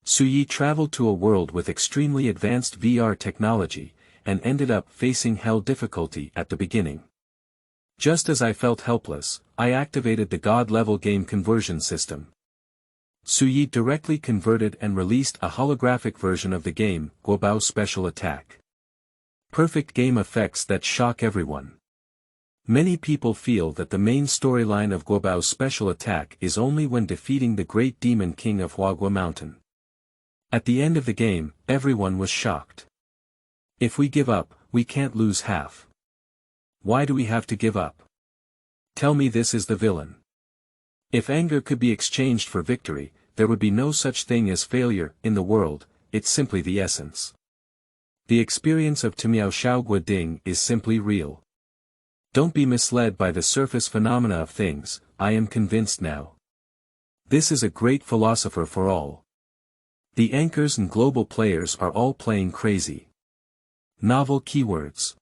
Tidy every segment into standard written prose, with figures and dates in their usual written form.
Suyi traveled to a world with extremely advanced VR technology, and ended up facing hell difficulty at the beginning. Just as I felt helpless, I activated the God-level game conversion system. Suyi directly converted and released a holographic version of the game, Guobao Special Attack. Perfect game effects that shock everyone. Many people feel that the main storyline of Guobao Special Attack is only when defeating the great demon king of Xiaoguo Mountain. At the end of the game, everyone was shocked. If we give up, we can't lose half. Why do we have to give up? Tell me this is the villain. If anger could be exchanged for victory, there would be no such thing as failure in the world, it's simply the essence. The experience of Timiao Xiaoguo Ding is simply real. Don't be misled by the surface phenomena of things, I am convinced now. This is a great philosopher for all. The anchors and global players are all playing crazy. Novel keywords.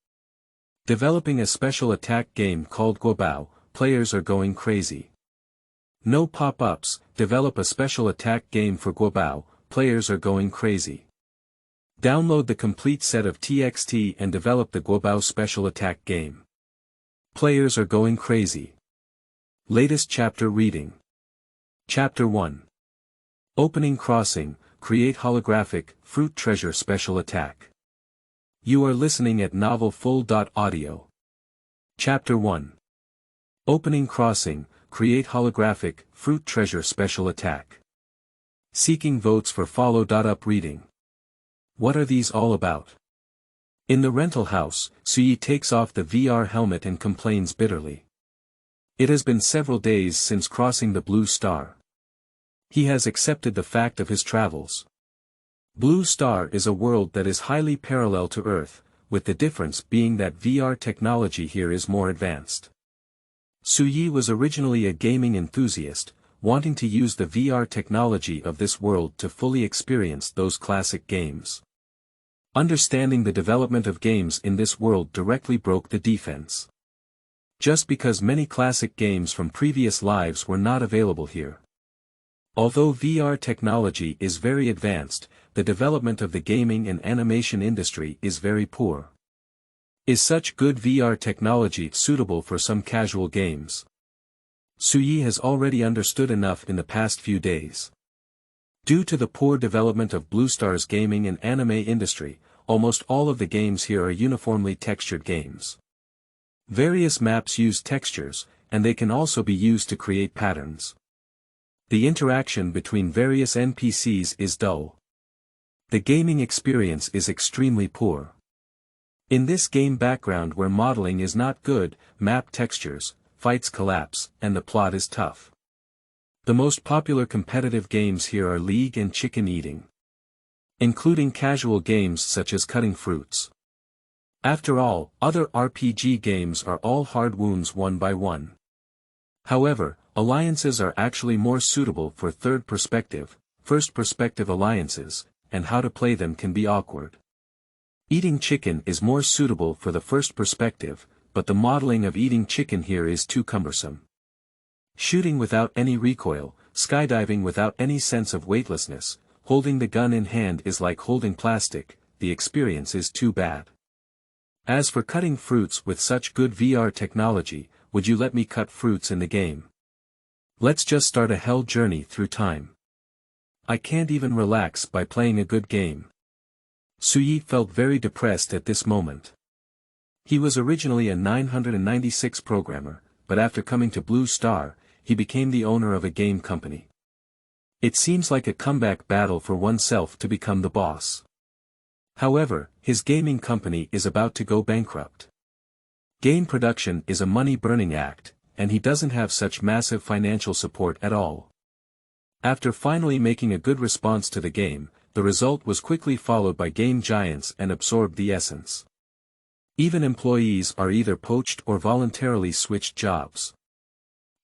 Developing a special attack game called Guobao, players are going crazy. No pop-ups, develop a special attack game for Guobao, players are going crazy. Download the complete set of TXT and develop the Guobao Special Attack game. Players are going crazy. Latest chapter reading. Chapter 1. Opening Crossing, create holographic, fruit treasure special attack. You are listening at novelfull.audio. Chapter 1. Opening Crossing, create holographic, fruit treasure special attack. Seeking votes for follow.up reading. What are these all about? In the rental house, Suyi takes off the VR helmet and complains bitterly. It has been several days since crossing the Blue Star. He has accepted the fact of his travels. Blue Star is a world that is highly parallel to Earth, with the difference being that VR technology here is more advanced. Suyi was originally a gaming enthusiast, wanting to use the VR technology of this world to fully experience those classic games. Understanding the development of games in this world directly broke the defense. Just because many classic games from previous lives were not available here. Although VR technology is very advanced, the development of the gaming and animation industry is very poor. Is such good VR technology suitable for some casual games? Suyi has already understood enough in the past few days. Due to the poor development of Blue Star's gaming and anime industry, almost all of the games here are uniformly textured games. Various maps use textures, and they can also be used to create patterns. The interaction between various NPCs is dull. The gaming experience is extremely poor. In this game background where modeling is not good, map textures, fights collapse, and the plot is tough. The most popular competitive games here are League and Chicken Eating. Including casual games such as cutting fruits. After all, other RPG games are all hard wounds one by one. However, alliances are actually more suitable for third perspective, first perspective alliances, and how to play them can be awkward. Eating chicken is more suitable for the first perspective, but the modeling of eating chicken here is too cumbersome. Shooting without any recoil, skydiving without any sense of weightlessness, holding the gun in hand is like holding plastic, the experience is too bad. As for cutting fruits with such good VR technology, would you let me cut fruits in the game? Let's just start a hell journey through time. I can't even relax by playing a good game. Suyi felt very depressed at this moment. He was originally a 996 programmer, but after coming to Blue Star, he became the owner of a game company. It seems like a comeback battle for oneself to become the boss. However, his gaming company is about to go bankrupt. Game production is a money-burning act, and he doesn't have such massive financial support at all. After finally making a good response to the game, the result was quickly followed by game giants and absorbed the essence. Even employees are either poached or voluntarily switched jobs.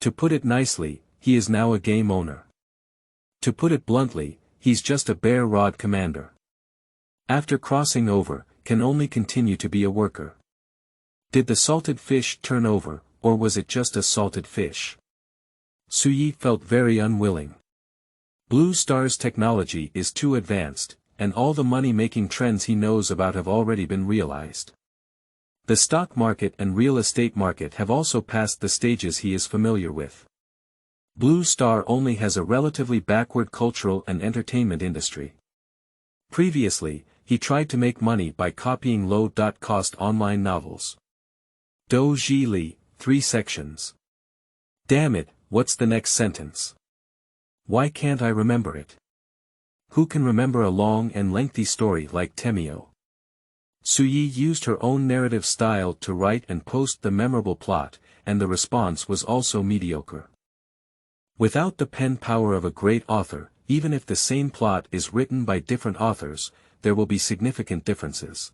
To put it nicely, he is now a game owner. To put it bluntly, he's just a bare rod commander. After crossing over, can only continue to be a worker. Did the salted fish turn over, or was it just a salted fish? Suyi felt very unwilling. Blue Star's technology is too advanced, and all the money-making trends he knows about have already been realized. The stock market and real estate market have also passed the stages he is familiar with. Blue Star only has a relatively backward cultural and entertainment industry. Previously, he tried to make money by copying low-cost online novels. Do Ji Li, 3 sections. Damn it, what's the next sentence? Why can't I remember it? Who can remember a long and lengthy story like Temio? Suyi used her own narrative style to write and post the memorable plot, and the response was also mediocre. Without the pen power of a great author, even if the same plot is written by different authors, there will be significant differences.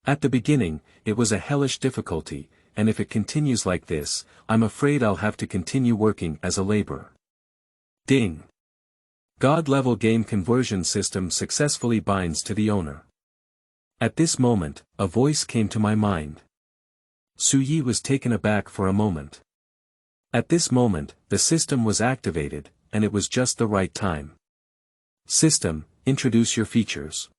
At the beginning, it was a hellish difficulty, and if it continues like this, I'm afraid I'll have to continue working as a laborer. Ding! God-level game conversion system successfully binds to the owner. At this moment, a voice came to my mind. Suyi was taken aback for a moment. At this moment, the system was activated, and it was just the right time. System, introduce your features.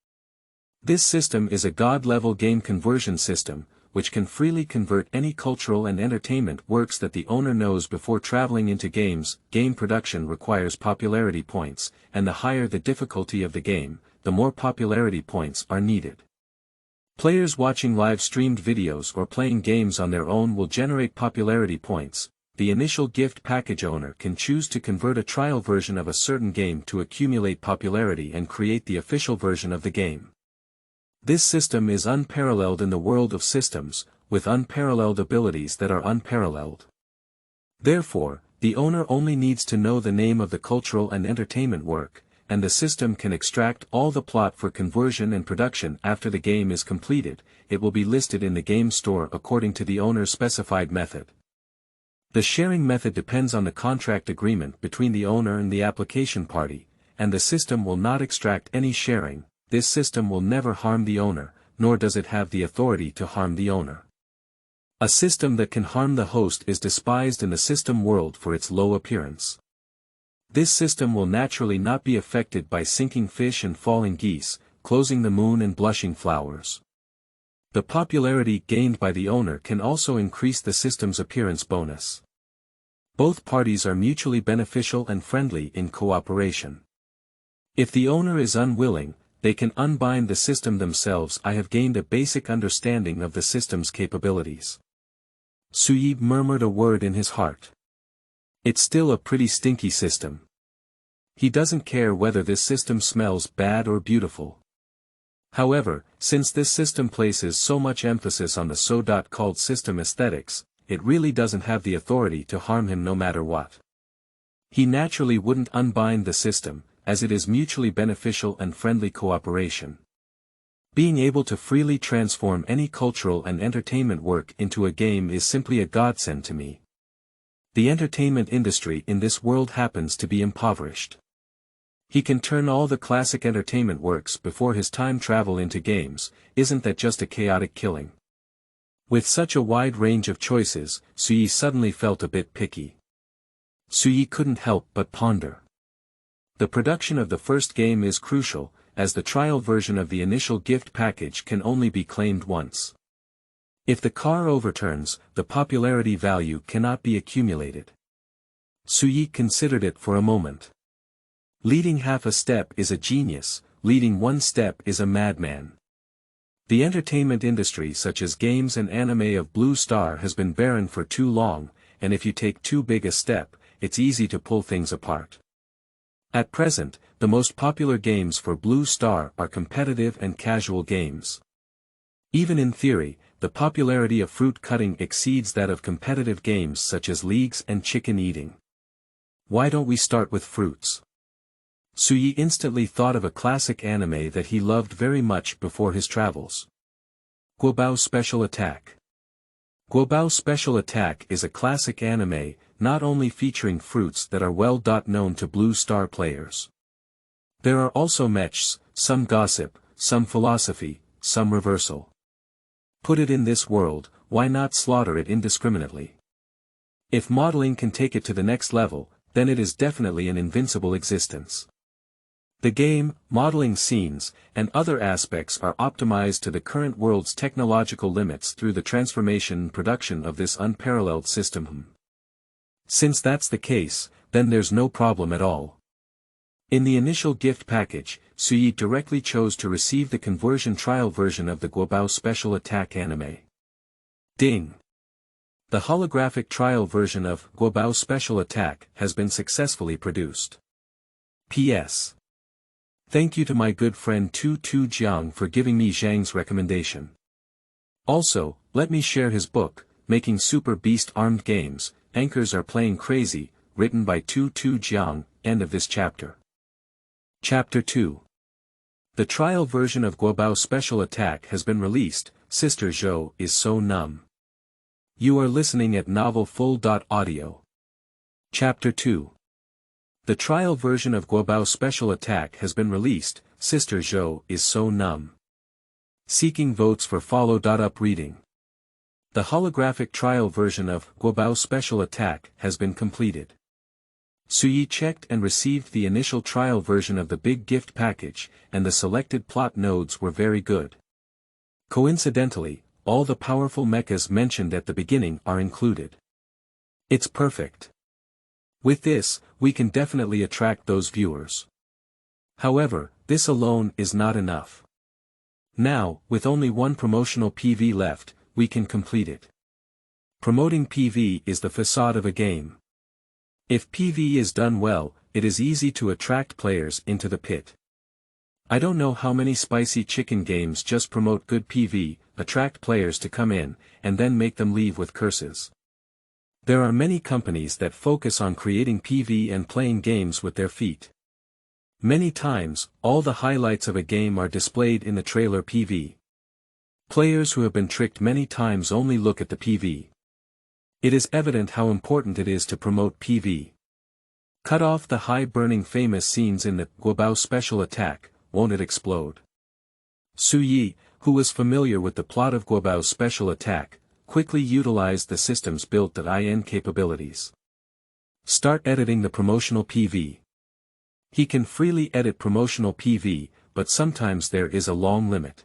This system is a God-level game conversion system, which can freely convert any cultural and entertainment works that the owner knows before traveling into games. Game production requires popularity points, and the higher the difficulty of the game, the more popularity points are needed. Players watching live-streamed videos or playing games on their own will generate popularity points. The initial gift package owner can choose to convert a trial version of a certain game to accumulate popularity and create the official version of the game. This system is unparalleled in the world of systems, with unparalleled abilities that are unparalleled. Therefore, the owner only needs to know the name of the cultural and entertainment work, and the system can extract all the plot for conversion and production after the game is completed. It will be listed in the game store according to the owner's specified method. The sharing method depends on the contract agreement between the owner and the application party, and the system will not extract any sharing. This system will never harm the owner, nor does it have the authority to harm the owner. A system that can harm the host is despised in the system world for its low appearance. This system will naturally not be affected by sinking fish and falling geese, closing the moon and blushing flowers. The popularity gained by the owner can also increase the system's appearance bonus. Both parties are mutually beneficial and friendly in cooperation. If the owner is unwilling, they can unbind the system themselves. I have gained a basic understanding of the system's capabilities. Suyi murmured a word in his heart. It's still a pretty stinky system. He doesn't care whether this system smells bad or beautiful. However, since this system places so much emphasis on the so-called system aesthetics, it really doesn't have the authority to harm him no matter what. He naturally wouldn't unbind the system, as it is mutually beneficial and friendly cooperation. Being able to freely transform any cultural and entertainment work into a game is simply a godsend to me. The entertainment industry in this world happens to be impoverished. He can turn all the classic entertainment works before his time travel into games. Isn't that just a chaotic killing? With such a wide range of choices, Suyi suddenly felt a bit picky. Suyi couldn't help but ponder. The production of the first game is crucial, as the trial version of the initial gift package can only be claimed once. If the car overturns, the popularity value cannot be accumulated. Suyi considered it for a moment. Leading half a step is a genius, leading one step is a madman. The entertainment industry such as games and anime of Blue Star has been barren for too long, and if you take too big a step, it's easy to pull things apart. At present, the most popular games for Blue Star are competitive and casual games. Even in theory, the popularity of fruit cutting exceeds that of competitive games such as leagues and chicken eating. Why don't we start with fruits? Suyi instantly thought of a classic anime that he loved very much before his travels. Guobao Special Attack. Guobao Special Attack is a classic anime, not only featuring fruits that are well known to Blue Star players. There are also mechs, some gossip, some philosophy, some reversal. Put it in this world, why not slaughter it indiscriminately? If modeling can take it to the next level, then it is definitely an invincible existence. The game, modeling scenes, and other aspects are optimized to the current world's technological limits through the transformation and production of this unparalleled system. Since that's the case, then there's no problem at all. In the initial gift package, Suyi directly chose to receive the conversion trial version of the Guobao Special Attack anime. Ding! The holographic trial version of Guobao Special Attack has been successfully produced. P.S. Thank you to my good friend Tu Jiang for giving me Zhang's recommendation. Also, let me share his book, Making Super Beast Armed Games, Anchors Are Playing Crazy, written by Tu Jiang, end of this chapter. Chapter 2. The trial version of Guobao Special Attack has been released. Sister Zhou is so numb. You are listening at novelfull.audio. Chapter 2. The trial version of Guobao Special Attack has been released. Sister Zhou is so numb. Seeking votes for follow.up reading. The holographic trial version of Guobao Special Attack has been completed. Suyi checked and received the initial trial version of the big gift package, and the selected plot nodes were very good. Coincidentally, all the powerful mechas mentioned at the beginning are included. It's perfect. With this, we can definitely attract those viewers. However, this alone is not enough. Now, with only one promotional PV left, we can complete it. Promoting PV is the facade of a game. If PV is done well, it is easy to attract players into the pit. I don't know how many spicy chicken games just promote good PV, attract players to come in, and then make them leave with curses. There are many companies that focus on creating PV and playing games with their feet. Many times, all the highlights of a game are displayed in the trailer PV. Players who have been tricked many times only look at the PV. It is evident how important it is to promote PV. Cut off the high-burning famous scenes in the Guobao Special Attack, won't it explode? Suyi, who was familiar with the plot of Guobao Special Attack, quickly utilized the system's built-in capabilities. Start editing the promotional PV. He can freely edit promotional PV, but sometimes there is a long limit.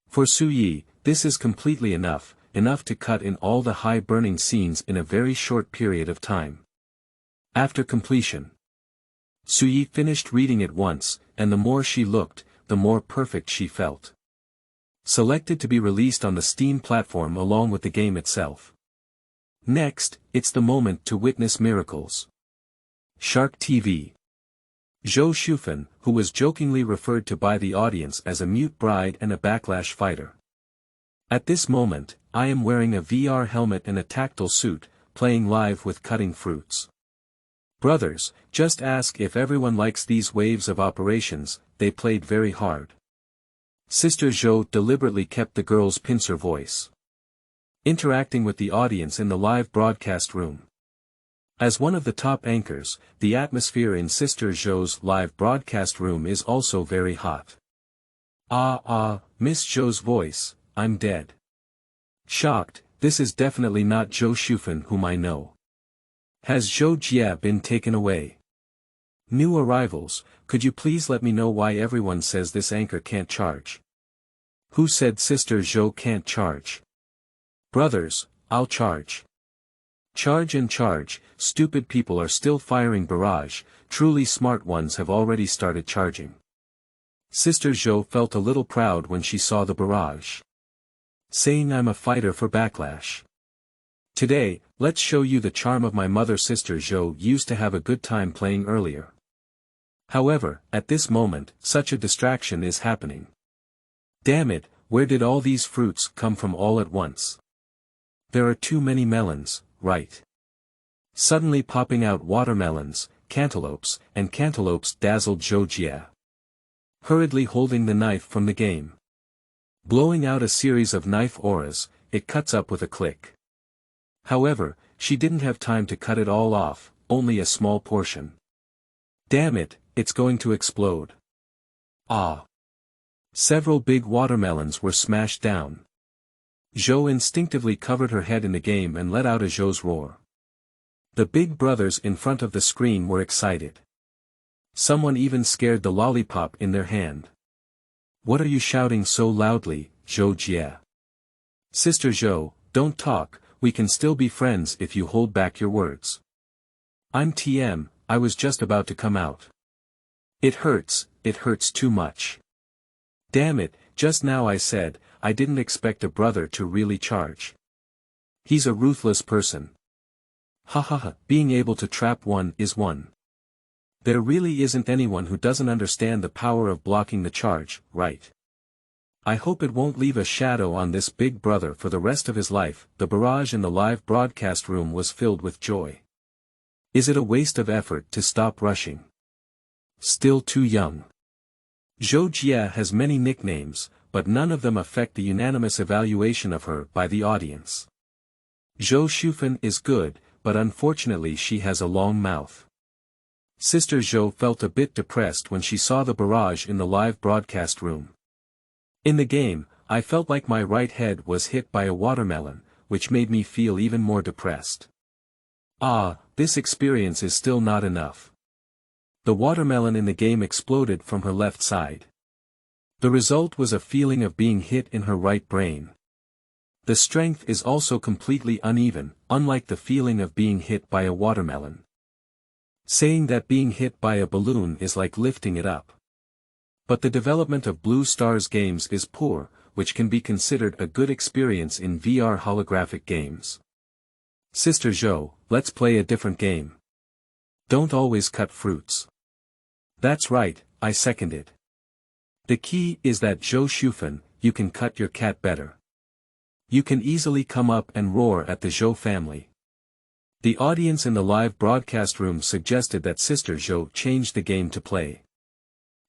For Suyi, this is completely enough to cut in all the high-burning scenes in a very short period of time. After completion, Suyi finished reading it once, and the more she looked, the more perfect she felt. Selected to be released on the Steam platform along with the game itself. Next, it's the moment to witness miracles. Shark TV. Zhou Shufan, who was jokingly referred to by the audience as a mute bride and a backlash fighter. At this moment, I am wearing a VR helmet and a tactile suit, playing live with cutting fruits. Brothers, just ask if everyone likes these waves of operations, they played very hard. Sister Zhou deliberately kept the girl's pincer voice. Interacting with the audience in the live broadcast room. As one of the top anchors, the atmosphere in Sister Zhou's live broadcast room is also very hot. Miss Zhou's voice, I'm dead. Shocked, this is definitely not Zhou Shufan whom I know. Has Zhou Jie been taken away? New arrivals, could you please let me know why everyone says this anchor can't charge? Who said Sister Zhou can't charge? Brothers, I'll charge. Charge and charge, stupid people are still firing barrage, truly smart ones have already started charging. Sister Zhou felt a little proud when she saw the barrage. Saying I'm a fighter for backlash. Today, let's show you the charm of my mother. Sister Zhou used to have a good time playing earlier. However, at this moment, such a distraction is happening. Damn it, where did all these fruits come from all at once? There are too many melons, right? Suddenly popping out watermelons, cantaloupes, and cantaloupes dazzled Zhou Jie. Hurriedly holding the knife from the game. Blowing out a series of knife auras, it cuts up with a click. However, she didn't have time to cut it all off, only a small portion. Damn it, it's going to explode. Several big watermelons were smashed down. Zhou instinctively covered her head in the game and let out a Zhou's roar. The big brothers in front of the screen were excited. Someone even scared the lollipop in their hand. What are you shouting so loudly, Zhou Jie? Sister Zhou, don't talk, we can still be friends if you hold back your words. I'm TM, I was just about to come out. It hurts too much. Damn it, just now I said, I didn't expect a brother to really charge. He's a ruthless person. Hahaha, being able to trap one is one. There really isn't anyone who doesn't understand the power of blocking the charge, right? I hope it won't leave a shadow on this big brother for the rest of his life. The barrage in the live broadcast room was filled with joy. Is it a waste of effort to stop rushing? Still too young. Zhou Jie has many nicknames, but none of them affect the unanimous evaluation of her by the audience. Zhou Shufan is good, but unfortunately she has a long mouth. Sister Zhou felt a bit depressed when she saw the barrage in the live broadcast room. In the game, I felt like my right head was hit by a watermelon, which made me feel even more depressed. Ah, this experience is still not enough. The watermelon in the game exploded from her left side. The result was a feeling of being hit in her right brain. The strength is also completely uneven, unlike the feeling of being hit by a watermelon. Saying that being hit by a balloon is like lifting it up. But the development of Blue Star's games is poor, which can be considered a good experience in VR holographic games. Sister Zhou, let's play a different game. Don't always cut fruits. That's right, I seconded. The key is that Zhou Shufan, you can cut your cat better. You can easily come up and roar at the Zhou family. The audience in the live broadcast room suggested that Sister Zhou change the game to play.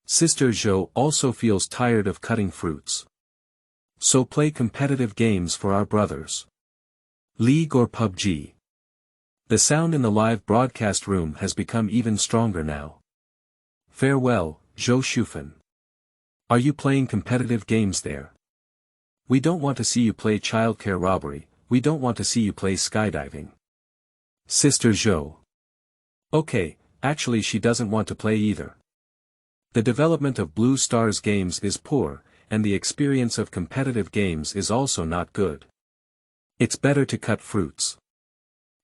Sister Zhou also feels tired of cutting fruits. So play competitive games for our brothers. League or PUBG. The sound in the live broadcast room has become even stronger now. Farewell, Zhou Shufan. Are you playing competitive games there? We don't want to see you play childcare robbery, we don't want to see you play skydiving. Sister Zhou. Okay, actually she doesn't want to play either. The development of Blue Star's games is poor, and the experience of competitive games is also not good. It's better to cut fruits.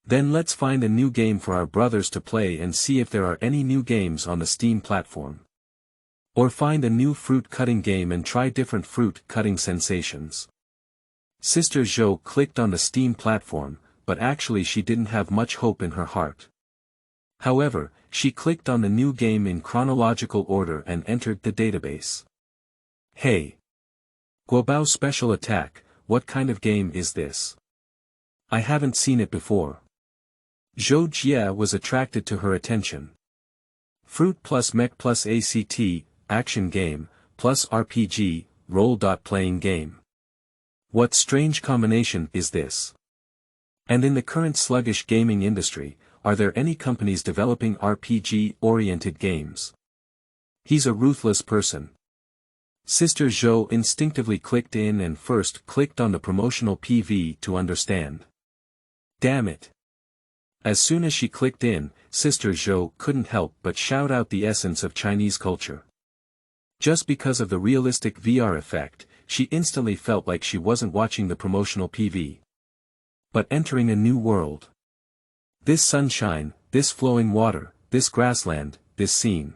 Then let's find a new game for our brothers to play and see if there are any new games on the Steam platform. Or find a new fruit cutting game and try different fruit cutting sensations. Sister Zhou clicked on the Steam platform, but actually she didn't have much hope in her heart. However, she clicked on the new game in chronological order and entered the database. Hey! Guobao Special Attack, what kind of game is this? I haven't seen it before. Zhou Jie was attracted to her attention. Fruit plus mech plus ACT, action game, plus RPG, role-playing game. What strange combination is this? And in the current sluggish gaming industry, are there any companies developing RPG-oriented games? He's a ruthless person. Sister Zhou instinctively clicked in and first clicked on the promotional PV to understand. Damn it. As soon as she clicked in, Sister Zhou couldn't help but shout out the essence of Chinese culture. Just because of the realistic VR effect, she instantly felt like she wasn't watching the promotional PV, but entering a new world. This sunshine, this flowing water, this grassland, this scene.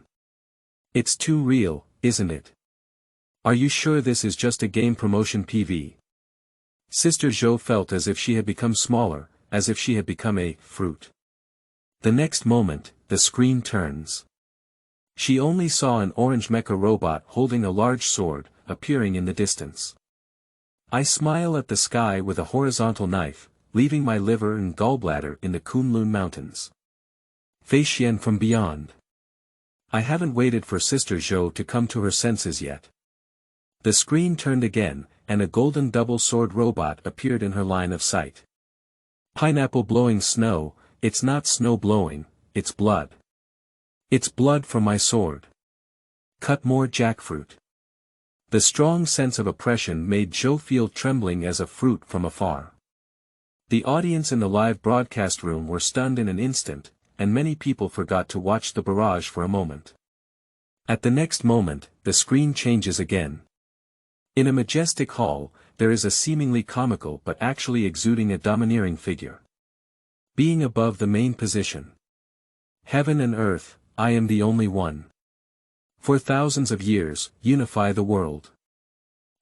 It's too real, isn't it? Are you sure this is just a game promotion PV? Sister Zhou felt as if she had become smaller, as if she had become a fruit. The next moment, the screen turns. She only saw an orange mecha robot holding a large sword, appearing in the distance. I smile at the sky with a horizontal knife, leaving my liver and gallbladder in the Kunlun Mountains. Fei Xian from beyond. I haven't waited for Sister Zhou to come to her senses yet. The screen turned again, and a golden double-sword robot appeared in her line of sight. Pineapple blowing snow, it's not snow blowing, it's blood. It's blood from my sword. Cut more jackfruit. The strong sense of oppression made Zhou feel trembling as a fruit from afar. The audience in the live broadcast room were stunned in an instant, and many people forgot to watch the barrage for a moment. At the next moment, the screen changes again. In a majestic hall, there is a seemingly comical but actually exuding a domineering figure. Being above the main position. Heaven and earth, I am the only one. For thousands of years, unify the world.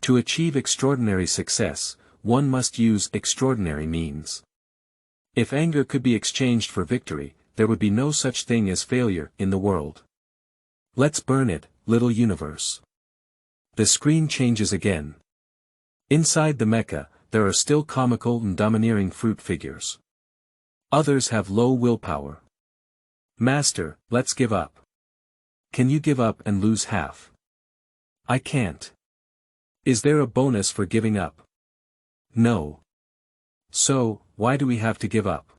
To achieve extraordinary success, one must use extraordinary means. If anger could be exchanged for victory, there would be no such thing as failure in the world. Let's burn it, little universe. The screen changes again. Inside the mecha, there are still comical and domineering fruit figures. Others have low willpower. Master, let's give up. Can you give up and lose half? I can't. Is there a bonus for giving up? No. So, why do we have to give up?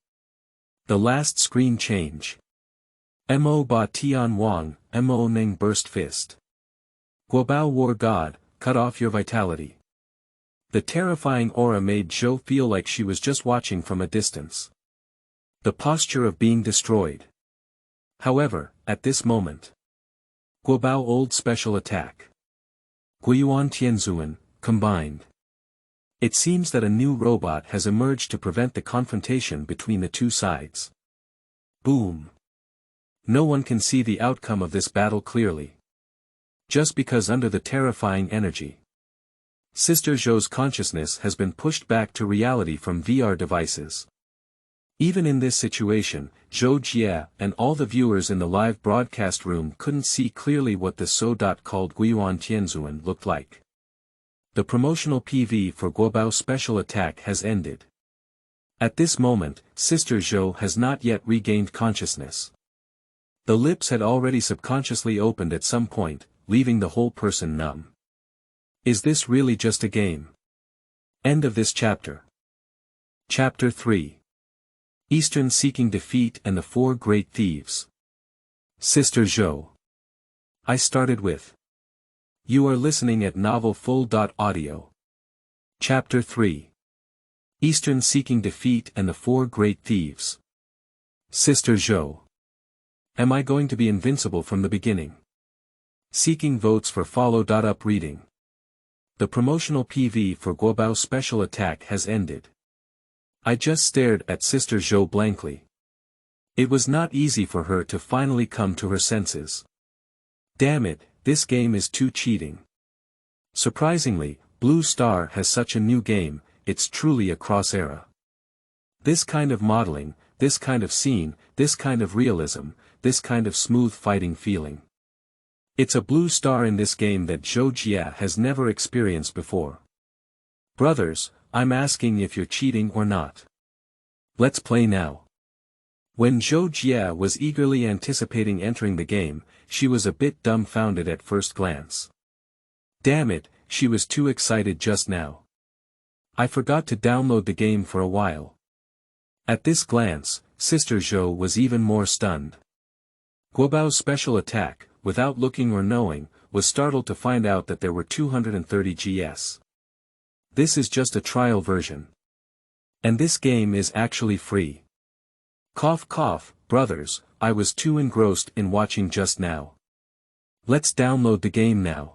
The last screen change. Mo Ba Tian Wang, Mo Ning burst fist. Guobao war god, cut off your vitality. The terrifying aura made Zhou feel like she was just watching from a distance. The posture of being destroyed. However, at this moment. Guobao old special attack. Guiyuan Tianzuan, combined. It seems that a new robot has emerged to prevent the confrontation between the two sides. Boom. No one can see the outcome of this battle clearly. Just because under the terrifying energy. Sister Zhou's consciousness has been pushed back to reality from VR devices. Even in this situation, Zhou Jie and all the viewers in the live broadcast room couldn't see clearly what the so-called Guiyuan Tianzuan looked like. The promotional PV for Guobao Special Attack has ended. At this moment, Sister Zhou has not yet regained consciousness. The lips had already subconsciously opened at some point, leaving the whole person numb. Is this really just a game? End of this chapter. Chapter 3. Eastern Seeking Defeat and the Four Great Thieves. Sister Zhou. I started with. You are listening at Novel Full.audio. Chapter 3. Eastern Seeking Defeat and the Four Great Thieves. Sister Zhou. Am I going to be invincible from the beginning? Seeking votes for follow.up reading. The promotional PV for Guobao Special Attack has ended. I just stared at Sister Zhou blankly. It was not easy for her to finally come to her senses. Damn it, this game is too cheating. Surprisingly, Blue Star has such a new game, it's truly a cross-era. This kind of modeling, this kind of scene, this kind of realism, this kind of smooth fighting feeling. It's a Blue Star in this game that Zhou Jie has never experienced before. Brothers, I'm asking if you're cheating or not. Let's play now. When Zhou Jie was eagerly anticipating entering the game, she was a bit dumbfounded at first glance. Damn it, she was too excited just now. I forgot to download the game for a while. At this glance, Sister Zhou was even more stunned. Guobao Special Attack, without looking or knowing, was startled to find out that there were 230 GS. This is just a trial version. And this game is actually free. Cough cough, brothers, I was too engrossed in watching just now. Let's download the game now.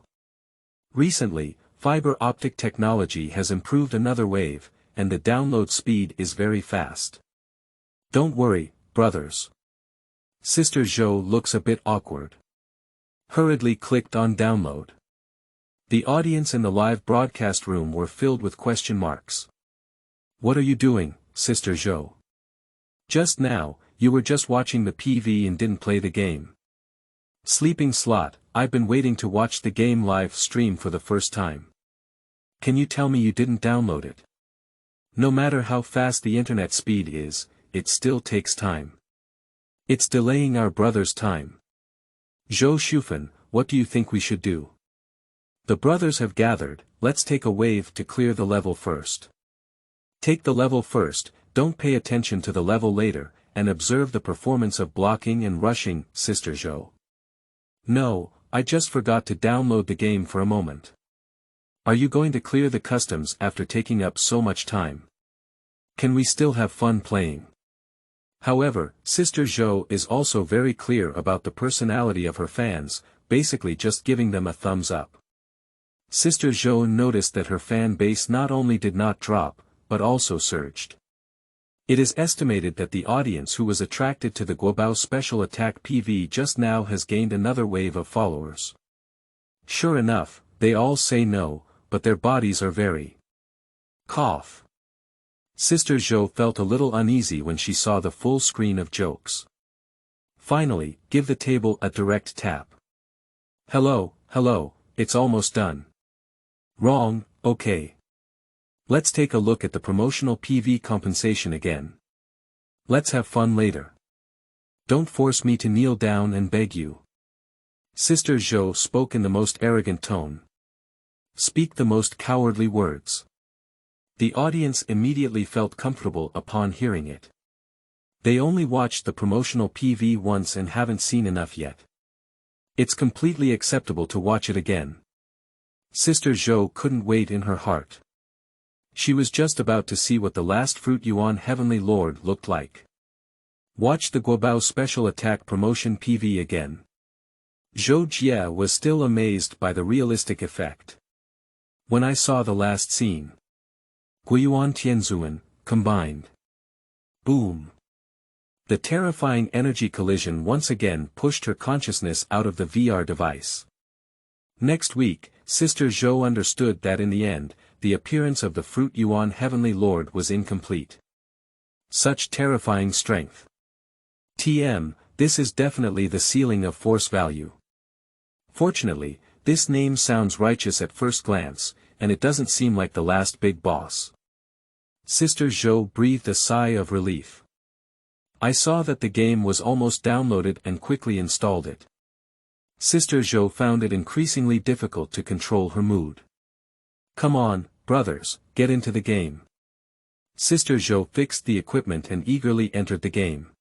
Recently, fiber optic technology has improved another wave, and the download speed is very fast. Don't worry, brothers. Sister Zhou looks a bit awkward. Hurriedly clicked on download. The audience in the live broadcast room were filled with question marks. What are you doing, Sister Zhou? Just now, you were just watching the PV and didn't play the game. Sleeping slot, I've been waiting to watch the game live stream for the first time. Can you tell me you didn't download it? No matter how fast the internet speed is, it still takes time. It's delaying our brother's time. Zhou Shufan, what do you think we should do? The brothers have gathered, let's take a wave to clear the level first. Take the level first, don't pay attention to the level later, and observe the performance of blocking and rushing, Sister Zhou. No, I just forgot to download the game for a moment. Are you going to clear the customs after taking up so much time? Can we still have fun playing? However, Sister Zhou is also very clear about the personality of her fans, basically just giving them a thumbs up. Sister Zhou noticed that her fan base not only did not drop, but also surged. It is estimated that the audience who was attracted to the Guobao Special Attack PV just now has gained another wave of followers. Sure enough, they all say no, but their bodies are very. Cough. Sister Zhou felt a little uneasy when she saw the full screen of jokes. Finally, give the table a direct tap. Hello, it's almost done. Wrong, okay. Let's take a look at the promotional PV compensation again. Let's have fun later. Don't force me to kneel down and beg you. Sister Zhou spoke in the most arrogant tone. Speak the most cowardly words. The audience immediately felt comfortable upon hearing it. They only watched the promotional PV once and haven't seen enough yet. It's completely acceptable to watch it again. Sister Zhou couldn't wait in her heart. She was just about to see what the last Fruit Yuan Heavenly Lord looked like. Watch the Guobao Special Attack promotion PV again. Zhou Jie was still amazed by the realistic effect. When I saw the last scene. Guiyuan Tianzuan, combined. Boom. The terrifying energy collision once again pushed her consciousness out of the VR device. Next week, Sister Zhou understood that in the end, the appearance of the Fruit Yuan Heavenly Lord was incomplete. Such terrifying strength. TM, this is definitely the ceiling of force value. Fortunately, this name sounds righteous at first glance, and it doesn't seem like the last big boss. Sister Zhou breathed a sigh of relief. I saw that the game was almost downloaded and quickly installed it. Sister Zhou found it increasingly difficult to control her mood. Come on, brothers, get into the game. Sister Zhou fixed the equipment and eagerly entered the game.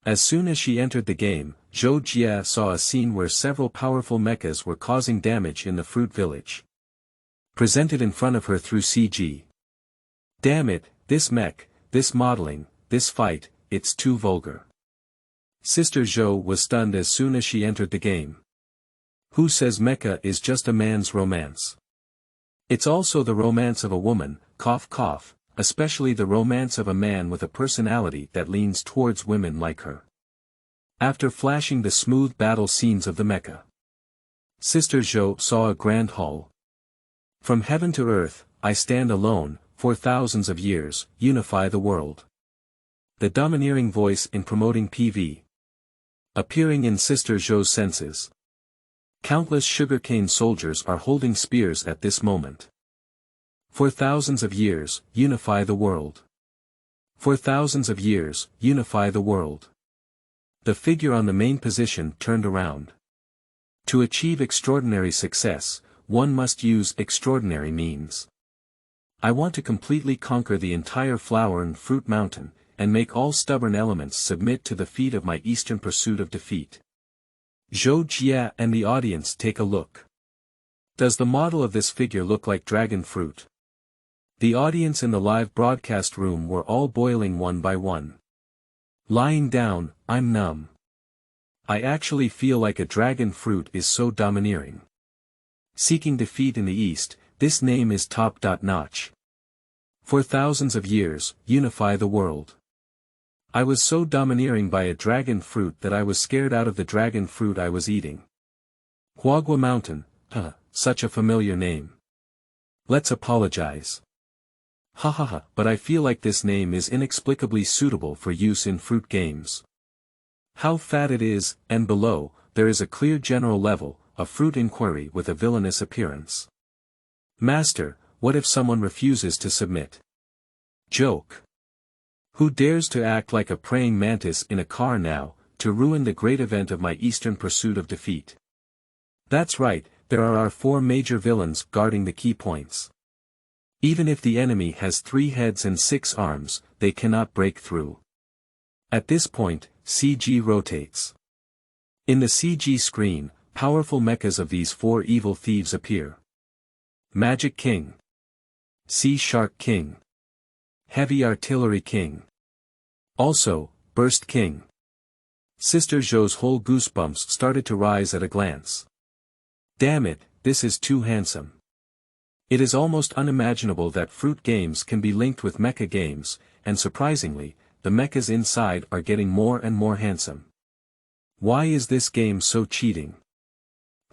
As soon as she entered the game, Zhou Jie saw a scene where several powerful mechas were causing damage in the fruit village. Presented in front of her through CG. Damn it, this mech, this modeling, this fight, it's too vulgar. Sister Zhou was stunned as soon as she entered the game. Who says mecha is just a man's romance? It's also the romance of a woman, cough cough, especially the romance of a man with a personality that leans towards women like her. After flashing the smooth battle scenes of the mecha, Sister Zhou saw a grand hall. From heaven to earth, I stand alone, for thousands of years, unify the world. The domineering voice in promoting PV. Appearing in Sister Zhou's senses. Countless sugarcane soldiers are holding spears at this moment. For thousands of years, unify the world. For thousands of years, unify the world. The figure on the main position turned around. To achieve extraordinary success, one must use extraordinary means. I want to completely conquer the entire flower and fruit mountain, and make all stubborn elements submit to the feet of my eastern pursuit of defeat. Zhou Jie and the audience take a look. Does the model of this figure look like dragon fruit? The audience in the live broadcast room were all boiling one by one. Lying down, I'm numb. I actually feel like a dragon fruit is so domineering. Seeking defeat in the east, this name is top-notch. For thousands of years, unify the world. I was so domineering by a dragon fruit that I was scared out of the dragon fruit I was eating. Huagua Mountain, such a familiar name. Let's apologize. Hahaha, but I feel like this name is inexplicably suitable for use in fruit games. How fat it is, and below, there is a clear general level, a fruit inquiry with a villainous appearance. Master, what if someone refuses to submit? Joke. Who dares to act like a praying mantis in a car now, to ruin the great event of my eastern pursuit of defeat? That's right, there are our 4 major villains guarding the key points. Even if the enemy has 3 heads and 6 arms, they cannot break through. At this point, CG rotates. In the CG screen, powerful mechas of these 4 evil thieves appear. Magic King. Sea Shark King. Heavy Artillery King. Also, Burst King. Sister Zhou's whole goosebumps started to rise at a glance. Damn it, this is too handsome. It is almost unimaginable that fruit games can be linked with mecha games, and surprisingly, the mechas inside are getting more and more handsome. Why is this game so cheating?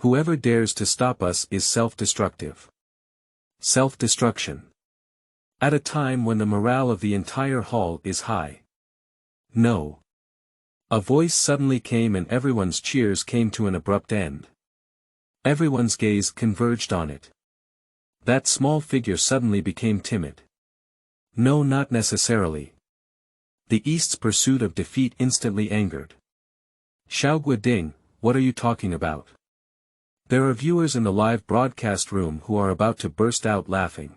Whoever dares to stop us is self-destructive. Self-destruction. At a time when the morale of the entire hall is high. No. A voice suddenly came and everyone's cheers came to an abrupt end. Everyone's gaze converged on it. That small figure suddenly became timid. No, not necessarily. The East's pursuit of defeat instantly angered. Xiaoguo Ding, what are you talking about? There are viewers in the live broadcast room who are about to burst out laughing.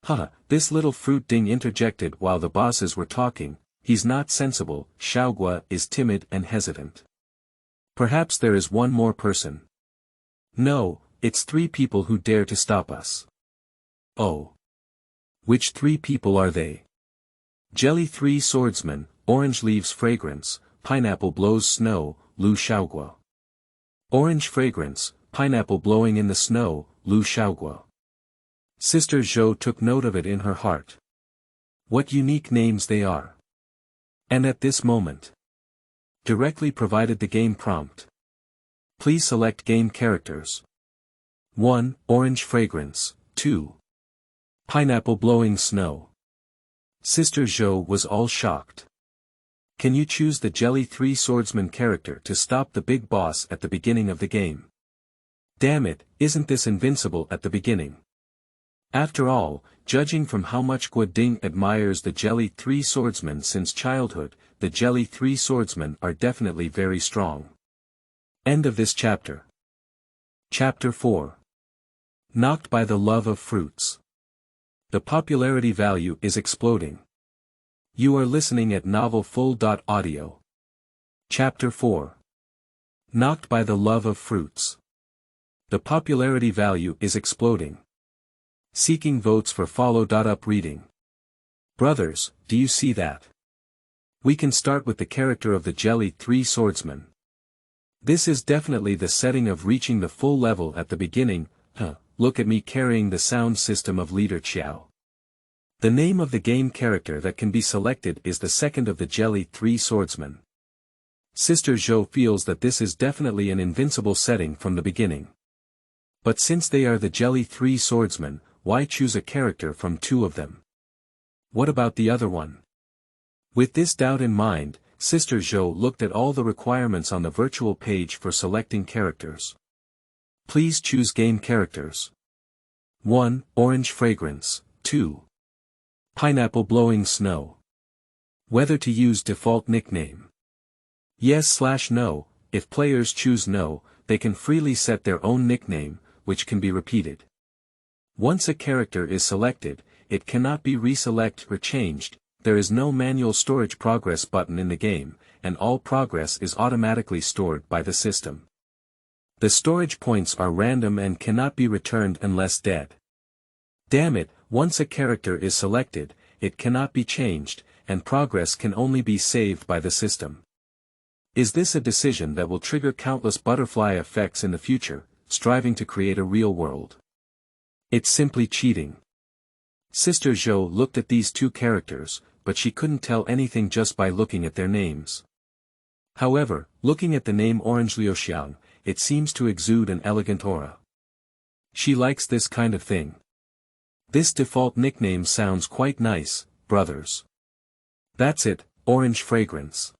Haha, this little fruit Ding interjected while the bosses were talking. He's not sensible. Xiaoguo is timid and hesitant. Perhaps there is one more person. No, it's 3 people who dare to stop us. Oh. Which 3 people are they? Jelly 3 Swordsman, Orange Leaves Fragrance, Pineapple Blows Snow, Lu Xiaoguo. Orange Fragrance, Pineapple Blowing in the Snow, Lu Xiaoguo. Sister Zhou took note of it in her heart. What unique names they are. And at this moment, directly provided the game prompt. Please select game characters. 1. Orange Fragrance, 2. Pineapple Blowing Snow. Sister Zhou was all shocked. Can you choose the Jelly 3 Swordsman character to stop the big boss at the beginning of the game? Damn it, isn't this invincible at the beginning? After all, judging from how much Guo Ding admires the Jelly 3 Swordsman since childhood, the Jelly 3 Swordsmen are definitely very strong. End of this chapter. Chapter 4. Knocked by the love of fruits. The popularity value is exploding. You are listening at novelfull.audio. Chapter 4. Knocked by the love of fruits. The popularity value is exploding. Seeking votes for follow.up reading. Brothers, do you see that? We can start with the character of the Jelly 3 Swordsman. This is definitely the setting of reaching the full level at the beginning. Look at me carrying the sound system of Leader Qiao. The name of the game character that can be selected is the second of the Jelly 3 Swordsmen. Sister Zhou feels that this is definitely an invincible setting from the beginning. But since they are the Jelly 3 Swordsmen, why choose a character from 2 of them? What about the other one? With this doubt in mind, Sister Zhou looked at all the requirements on the virtual page for selecting characters. Please choose game characters. 1. Orange Fragrance, 2. Pineapple Blowing Snow. Whether to use default nickname. Yes/no, if players choose no, they can freely set their own nickname, which can be repeated. Once a character is selected, it cannot be reselected or changed. There is no manual storage progress button in the game, and all progress is automatically stored by the system. The storage points are random and cannot be returned unless dead. Damn it, once a character is selected, it cannot be changed, and progress can only be saved by the system. Is this a decision that will trigger countless butterfly effects in the future, striving to create a real world? It's simply cheating. Sister Zhou looked at these 2 characters, but she couldn't tell anything just by looking at their names. However, looking at the name Orange Liu Xiang, it seems to exude an elegant aura. She likes this kind of thing. This default nickname sounds quite nice, brothers. That's it, Orange Fragrance.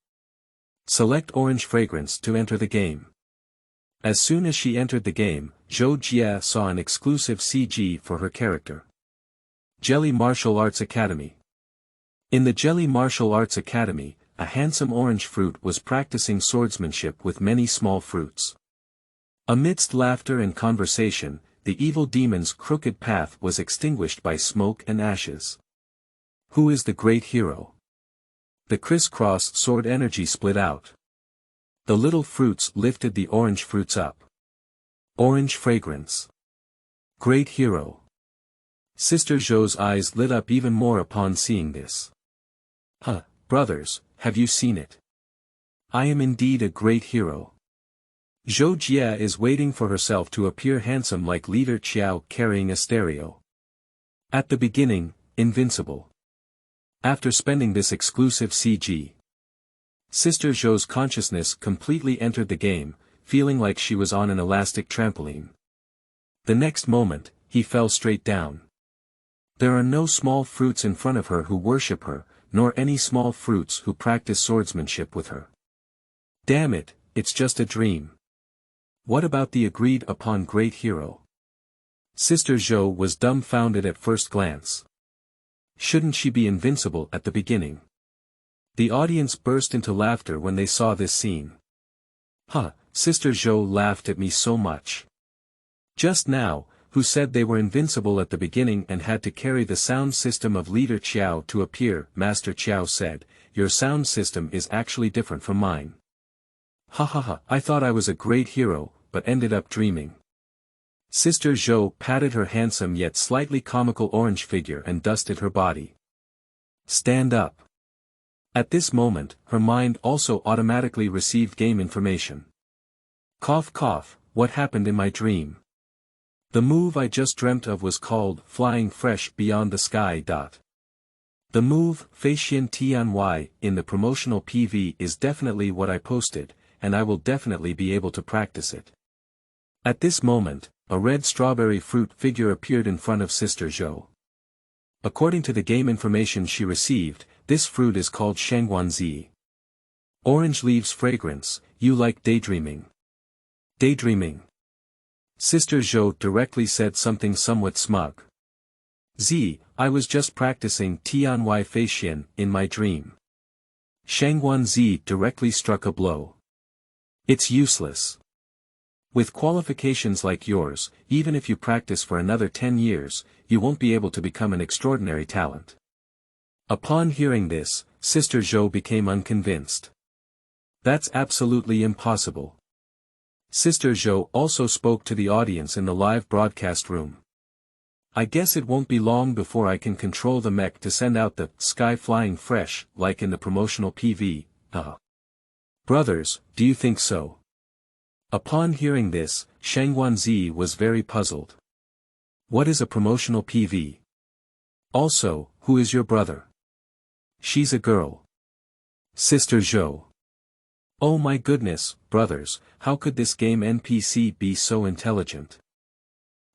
Select Orange Fragrance to enter the game. As soon as she entered the game, Zhou Jia saw an exclusive CG for her character. Jelly Martial Arts Academy. In the Jelly Martial Arts Academy, a handsome orange fruit was practicing swordsmanship with many small fruits. Amidst laughter and conversation, the evil demon's crooked path was extinguished by smoke and ashes. Who is the great hero? The crisscross sword energy split out. The little fruits lifted the orange fruits up. Orange Fragrance. Great hero. Sister Zhou's eyes lit up even more upon seeing this. Brothers, have you seen it? I am indeed a great hero. Zhou Jie is waiting for herself to appear handsome like Leader Qiao carrying a stereo. At the beginning, invincible. After spending this exclusive CG, Sister Zhou's consciousness completely entered the game, feeling like she was on an elastic trampoline. The next moment, he fell straight down. There are no small fruits in front of her who worship her, nor any small fruits who practice swordsmanship with her. Damn it, it's just a dream. What about the agreed-upon great hero? Sister Zhou was dumbfounded at first glance. Shouldn't she be invincible at the beginning? The audience burst into laughter when they saw this scene. Huh, Sister Zhou laughed at me so much. Just now, who said they were invincible at the beginning and had to carry the sound system of Leader Qiao to appear? Master Qiao said, your sound system is actually different from mine. Ha ha ha, I thought I was a great hero, but ended up dreaming. Sister Zhou patted her handsome yet slightly comical orange figure and dusted her body. Stand up. At this moment, her mind also automatically received game information. Cough cough, what happened in my dream? The move I just dreamt of was called Flying Fresh Beyond the Sky. The move, Feixian TianY, in the promotional PV is definitely what I posted, and I will definitely be able to practice it. At this moment, a red strawberry fruit figure appeared in front of Sister Zhou. According to the game information she received, this fruit is called Shangguanzi. Orange leaves fragrance, you like daydreaming. Daydreaming. Sister Zhou directly said something somewhat smug. I was just practicing TianY Feixian in my dream. Shangguanzi directly struck a blow. It's useless. With qualifications like yours, even if you practice for another 10 years, you won't be able to become an extraordinary talent. Upon hearing this, Sister Zhou became unconvinced. That's absolutely impossible. Sister Zhou also spoke to the audience in the live broadcast room. I guess it won't be long before I can control the mech to send out the sky flying fresh, like in the promotional PV, Brothers, do you think so? Upon hearing this, Shangguanzi was very puzzled. What is a promotional PV? Also, who is your brother? She's a girl. Sister Zhou. Oh my goodness, brothers, how could this game NPC be so intelligent?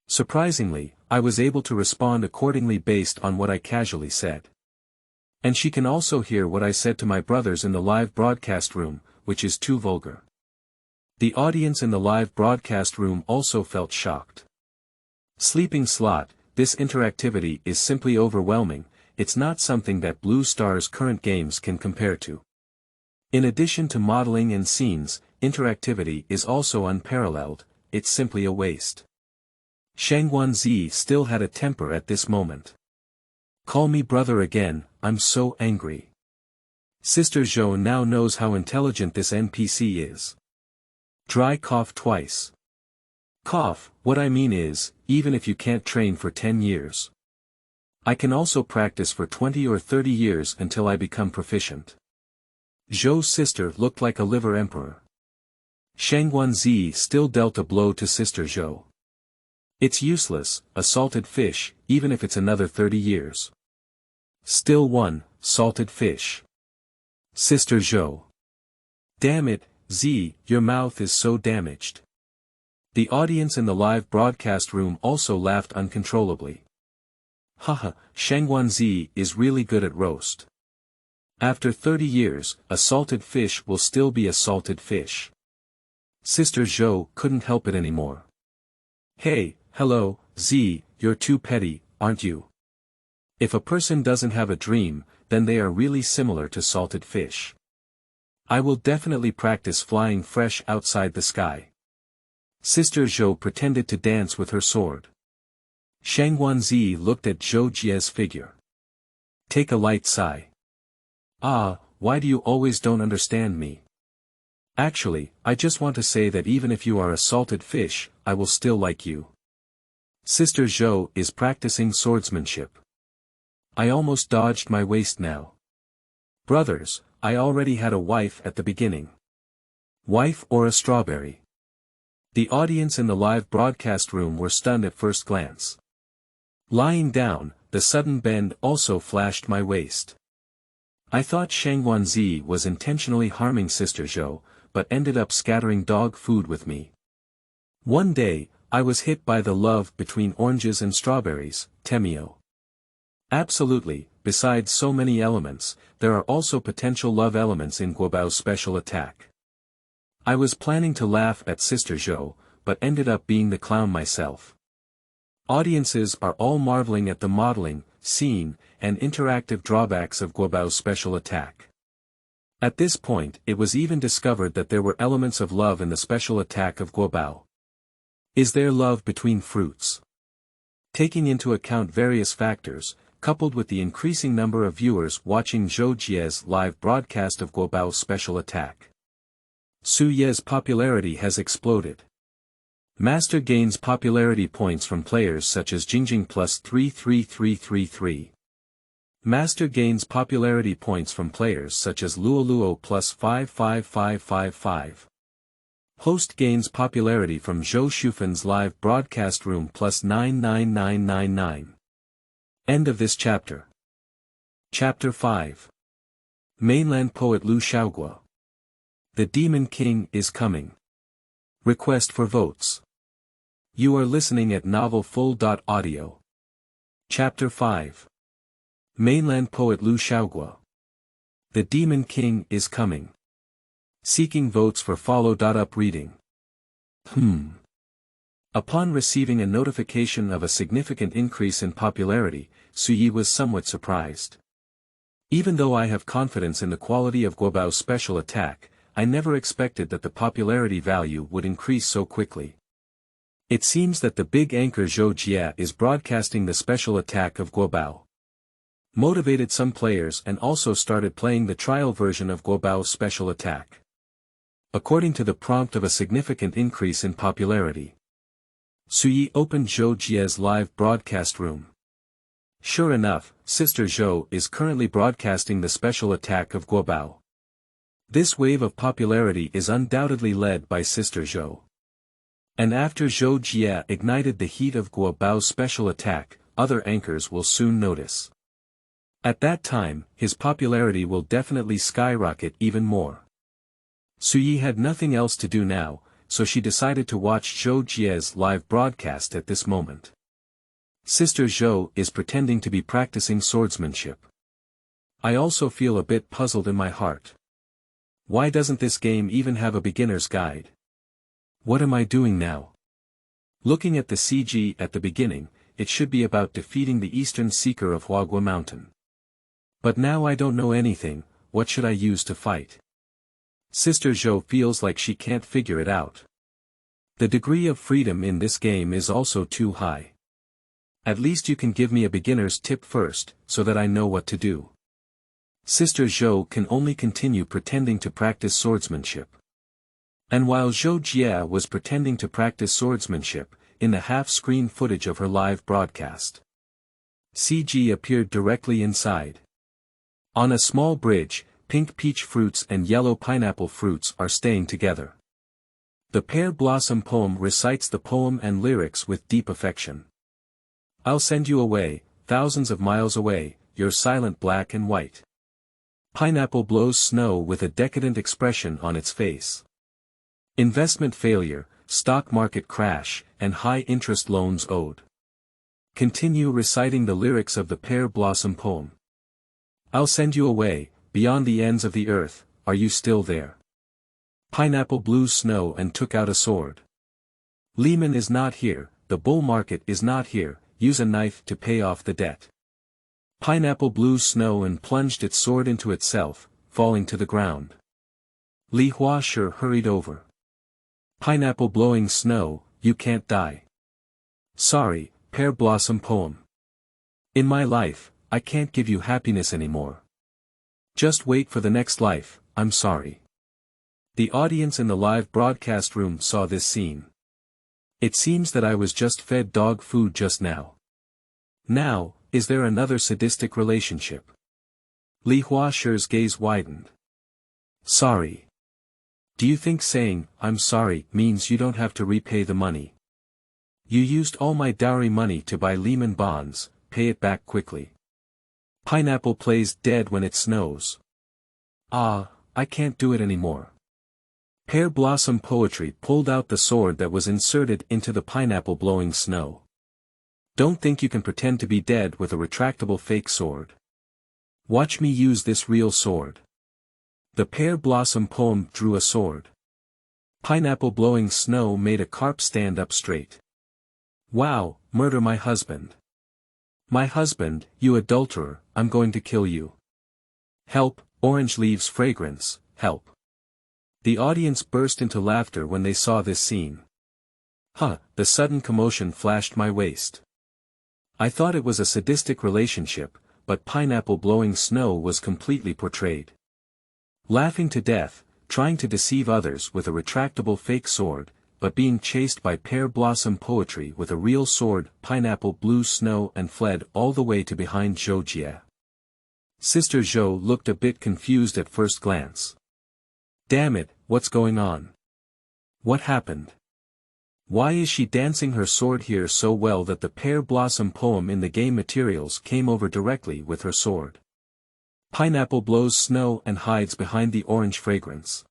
Surprisingly, I was able to respond accordingly based on what I casually said. And she can also hear what I said to my brothers in the live broadcast room, which is too vulgar. The audience in the live broadcast room also felt shocked. Sleeping slot, this interactivity is simply overwhelming, it's not something that Blue Star's current games can compare to. In addition to modeling and scenes, interactivity is also unparalleled, it's simply a waste. Shangguanzi still had a temper at this moment. Call me brother again, I'm so angry. Sister Zhou now knows how intelligent this NPC is. Dry cough twice. Cough, what I mean is, even if you can't train for 10 years. I can also practice for 20 or 30 years until I become proficient. Zhou's sister looked like a liver emperor. Shangguanzi still dealt a blow to Sister Zhou. It's useless, a salted fish, even if it's another 30 years. Still one, salted fish. Sister Zhou. Damn it, your mouth is so damaged. The audience in the live broadcast room also laughed uncontrollably. Haha, Shangguanzi is really good at roast. After 30 years, a salted fish will still be a salted fish. Sister Zhou couldn't help it anymore. Hey, hello, you're too petty, aren't you? If a person doesn't have a dream, then they are really similar to salted fish. I will definitely practice flying fresh outside the sky. Sister Zhou pretended to dance with her sword. Shangguanzi looked at Zhou Jie's figure. Take a light sigh. Why do you always don't understand me? Actually, I just want to say that even if you are a salted fish, I will still like you. Sister Zhou is practicing swordsmanship. I almost dodged my waist now. Brothers, I already had a wife at the beginning. Wife or a strawberry? The audience in the live broadcast room were stunned at first glance. Lying down, the sudden bend also flashed my waist. I thought Shang Wanzi was intentionally harming Sister Zhou, but ended up scattering dog food with me. One day, I was hit by the love between oranges and strawberries, Temio. Absolutely, besides so many elements, there are also potential love elements in Guobao Special Attack. I was planning to laugh at Sister Zhou, but ended up being the clown myself. Audiences are all marveling at the modeling, scene, and interactive drawbacks of Guobao Special Attack. At this point it was even discovered that there were elements of love in the special attack of Guobao. Is there love between fruits? Taking into account various factors, coupled with the increasing number of viewers watching Zhou Jie's live broadcast of Guobao Special Attack, Su Ye's popularity has exploded. Master gains popularity points from players such as Jingjing plus 33333. Master gains popularity points from players such as Luoluo plus 55555. Host gains popularity from Zhou Shufan's live broadcast room plus 99999. End of this chapter. Chapter 5. Mainland Poet Lu Xiaoguo. The Demon King is coming. Request for votes. You are listening at novelfull.audio. Chapter 5. Mainland Poet Lu Xiaoguo. The Demon King is coming. Seeking votes for follow.up reading. Upon receiving a notification of a significant increase in popularity, Su Yi was somewhat surprised. Even though I have confidence in the quality of Guobao Special Attack, I never expected that the popularity value would increase so quickly. It seems that the big anchor Zhou Jie is broadcasting the special attack of Guobao. Motivated some players and also started playing the trial version of Guobao Special Attack. According to the prompt of a significant increase in popularity, Su Yi opened Zhou Jie's live broadcast room. Sure enough, Sister Zhou is currently broadcasting the special attack of Guobao. This wave of popularity is undoubtedly led by Sister Zhou. And after Zhou Jie ignited the heat of Guobao's special attack, other anchors will soon notice. At that time, his popularity will definitely skyrocket even more. Su Yi had nothing else to do now, so she decided to watch Zhou Jie's live broadcast at this moment. Sister Zhou is pretending to be practicing swordsmanship. I also feel a bit puzzled in my heart. Why doesn't this game even have a beginner's guide? What am I doing now? Looking at the CG at the beginning, it should be about defeating the Eastern Seeker of Huaguo Mountain. But now I don't know anything. What should I use to fight? Sister Zhou feels like she can't figure it out. The degree of freedom in this game is also too high. At least you can give me a beginner's tip first, so that I know what to do. Sister Zhou can only continue pretending to practice swordsmanship. And while Zhou Jie was pretending to practice swordsmanship, in the half-screen footage of her live broadcast, CG appeared directly inside. On a small bridge, pink peach fruits and yellow pineapple fruits are staying together. The pear blossom poem recites the poem and lyrics with deep affection. I'll send you away, thousands of miles away, you're silent black and white. Pineapple blows snow with a decadent expression on its face. Investment failure, stock market crash, and high-interest loans owed. Continue reciting the lyrics of the pear blossom poem. I'll send you away, beyond the ends of the earth, are you still there? Pineapple blew snow and took out a sword. Lehman is not here, the bull market is not here, use a knife to pay off the debt. Pineapple blew snow and plunged its sword into itself, falling to the ground. Li Hua Shi hurried over. Pineapple blowing snow, you can't die. Sorry, pear blossom poem. In my life, I can't give you happiness anymore. Just wait for the next life, I'm sorry. The audience in the live broadcast room saw this scene. It seems that I was just fed dog food just now. Now, is there another sadistic relationship? Li Hua Shi's gaze widened. Sorry. Do you think saying, "I'm sorry," means you don't have to repay the money? You used all my dowry money to buy Lehman bonds, pay it back quickly. Pineapple plays dead when it snows. Ah, I can't do it anymore. Pear Blossom Poetry pulled out the sword that was inserted into the pineapple blowing snow. Don't think you can pretend to be dead with a retractable fake sword. Watch me use this real sword. The Pear Blossom poem drew a sword. Pineapple blowing snow made a carp stand up straight. Wow, murder my husband. My husband, you adulterer, I'm going to kill you. Help, orange leaves fragrance, help. The audience burst into laughter when they saw this scene. The sudden commotion flashed my waist. I thought it was a sadistic relationship, but pineapple blowing snow was completely portrayed. Laughing to death, trying to deceive others with a retractable fake sword, but being chased by Pear Blossom Poetry with a real sword, pineapple blew snow and fled all the way to behind Zhou Jie. Sister Zhou looked a bit confused at first glance. Damn it, what's going on? What happened? Why is she dancing her sword here so well that the Pear Blossom poem in the game materials came over directly with her sword? Pineapple blows snow and hides behind the orange fragrance.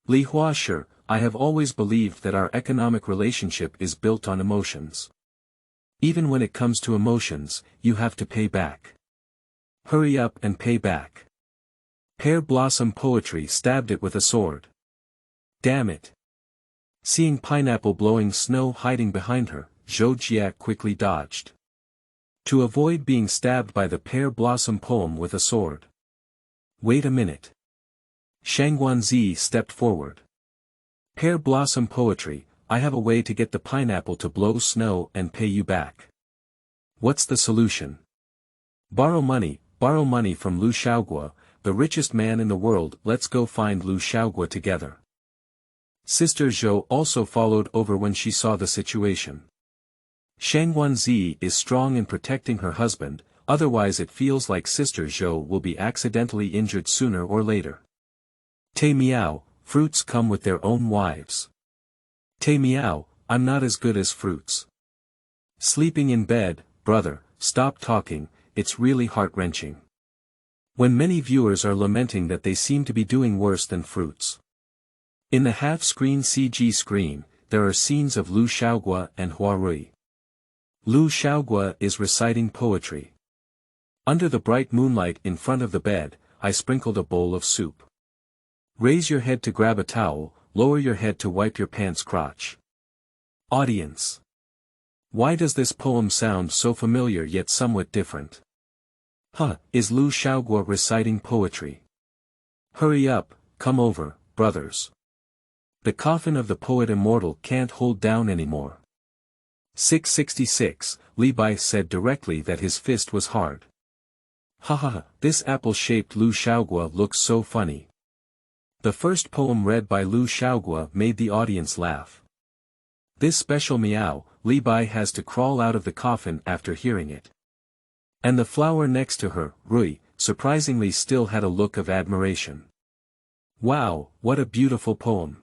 Li Hua, sure, I have always believed that our economic relationship is built on emotions. Even when it comes to emotions, you have to pay back. Hurry up and pay back. Pear Blossom Poetry stabbed it with a sword. Damn it. Seeing pineapple blowing snow hiding behind her, Zhou Jie quickly dodged. To avoid being stabbed by the Pear Blossom poem with a sword. Wait a minute. Shang Guanzi stepped forward. Pear Blossom Poetry, I have a way to get the pineapple to blow snow and pay you back. What's the solution? Borrow money from Lu Xiaoguo, the richest man in the world. Let's go find Lu Xiaoguo together. Sister Zhou also followed over when she saw the situation. Shang Guanzi is strong in protecting her husband, otherwise it feels like Sister Zhou will be accidentally injured sooner or later. Te Miao, fruits come with their own wives. Te Miao, I'm not as good as fruits. Sleeping in bed, brother, stop talking, it's really heart-wrenching. When many viewers are lamenting that they seem to be doing worse than fruits. In the half-screen CG screen, there are scenes of Lu Xiaoguo and Hua Rui. Lu Xiaoguo is reciting poetry. Under the bright moonlight in front of the bed, I sprinkled a bowl of soup. Raise your head to grab a towel, lower your head to wipe your pants crotch. Audience. Why does this poem sound so familiar yet somewhat different? Is Lu Xiaoguo reciting poetry? Hurry up, come over, brothers. The coffin of the poet immortal can't hold down anymore. 666, Li Bai said directly that his fist was hard. This apple-shaped Lu Xiaoguo looks so funny. The first poem read by Lu Xiaoguo made the audience laugh. This special meow, Li Bai has to crawl out of the coffin after hearing it. And the flower next to her, Rui, surprisingly still had a look of admiration. Wow, what a beautiful poem.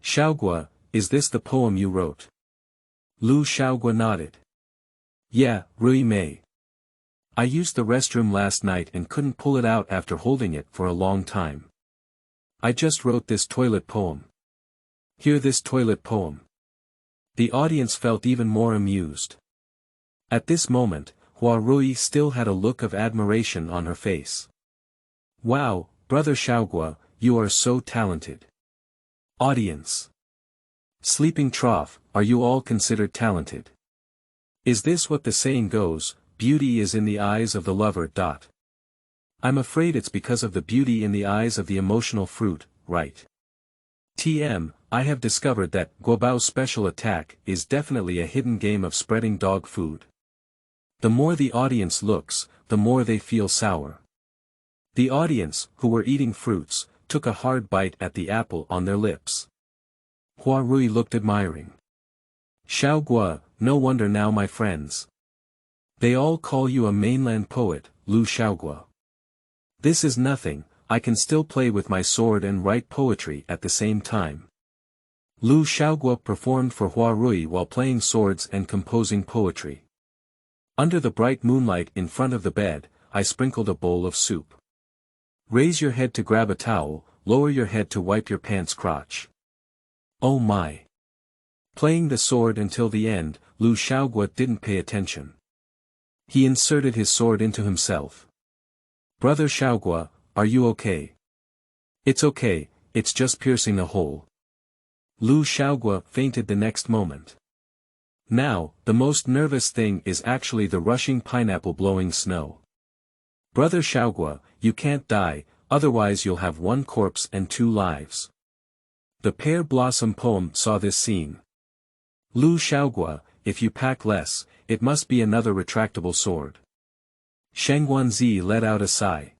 Xiaoguo, is this the poem you wrote? Lu Xiaoguo nodded. Yeah, Rui Mei. I used the restroom last night and couldn't pull it out after holding it for a long time. I just wrote this toilet poem. Hear this toilet poem. The audience felt even more amused. At this moment, Hua Rui still had a look of admiration on her face. Wow, brother Xiaoguo, you are so talented. Audience. Sleeping trough, are you all considered talented? Is this what the saying goes, beauty is in the eyes of the lover. I'm afraid it's because of the beauty in the eyes of the emotional fruit, right? TM, I have discovered that Guobao Special Attack is definitely a hidden game of spreading dog food. The more the audience looks, the more they feel sour. The audience, who were eating fruits, took a hard bite at the apple on their lips. Hua Rui looked admiring. Xiaoguo, no wonder now my friends. They all call you a mainland poet, Lu Xiaoguo. This is nothing, I can still play with my sword and write poetry at the same time. Lu Xiaoguo performed for Hua Rui while playing swords and composing poetry. Under the bright moonlight in front of the bed, I sprinkled a bowl of soup. Raise your head to grab a towel, lower your head to wipe your pants crotch. Oh my! Playing the sword until the end, Lu Xiaoguo didn't pay attention. He inserted his sword into himself. Brother Xiaoguo, are you okay? It's okay, it's just piercing a hole. Lu Xiaoguo fainted the next moment. Now, the most nervous thing is actually the rushing pineapple blowing snow. Brother Xiaoguo, you can't die, otherwise you'll have one corpse and 2 lives. The Pear Blossom poem saw this scene. Lu Xiaoguo, if you pack less, it must be another retractable sword. Sheng Guanzi let out a sigh.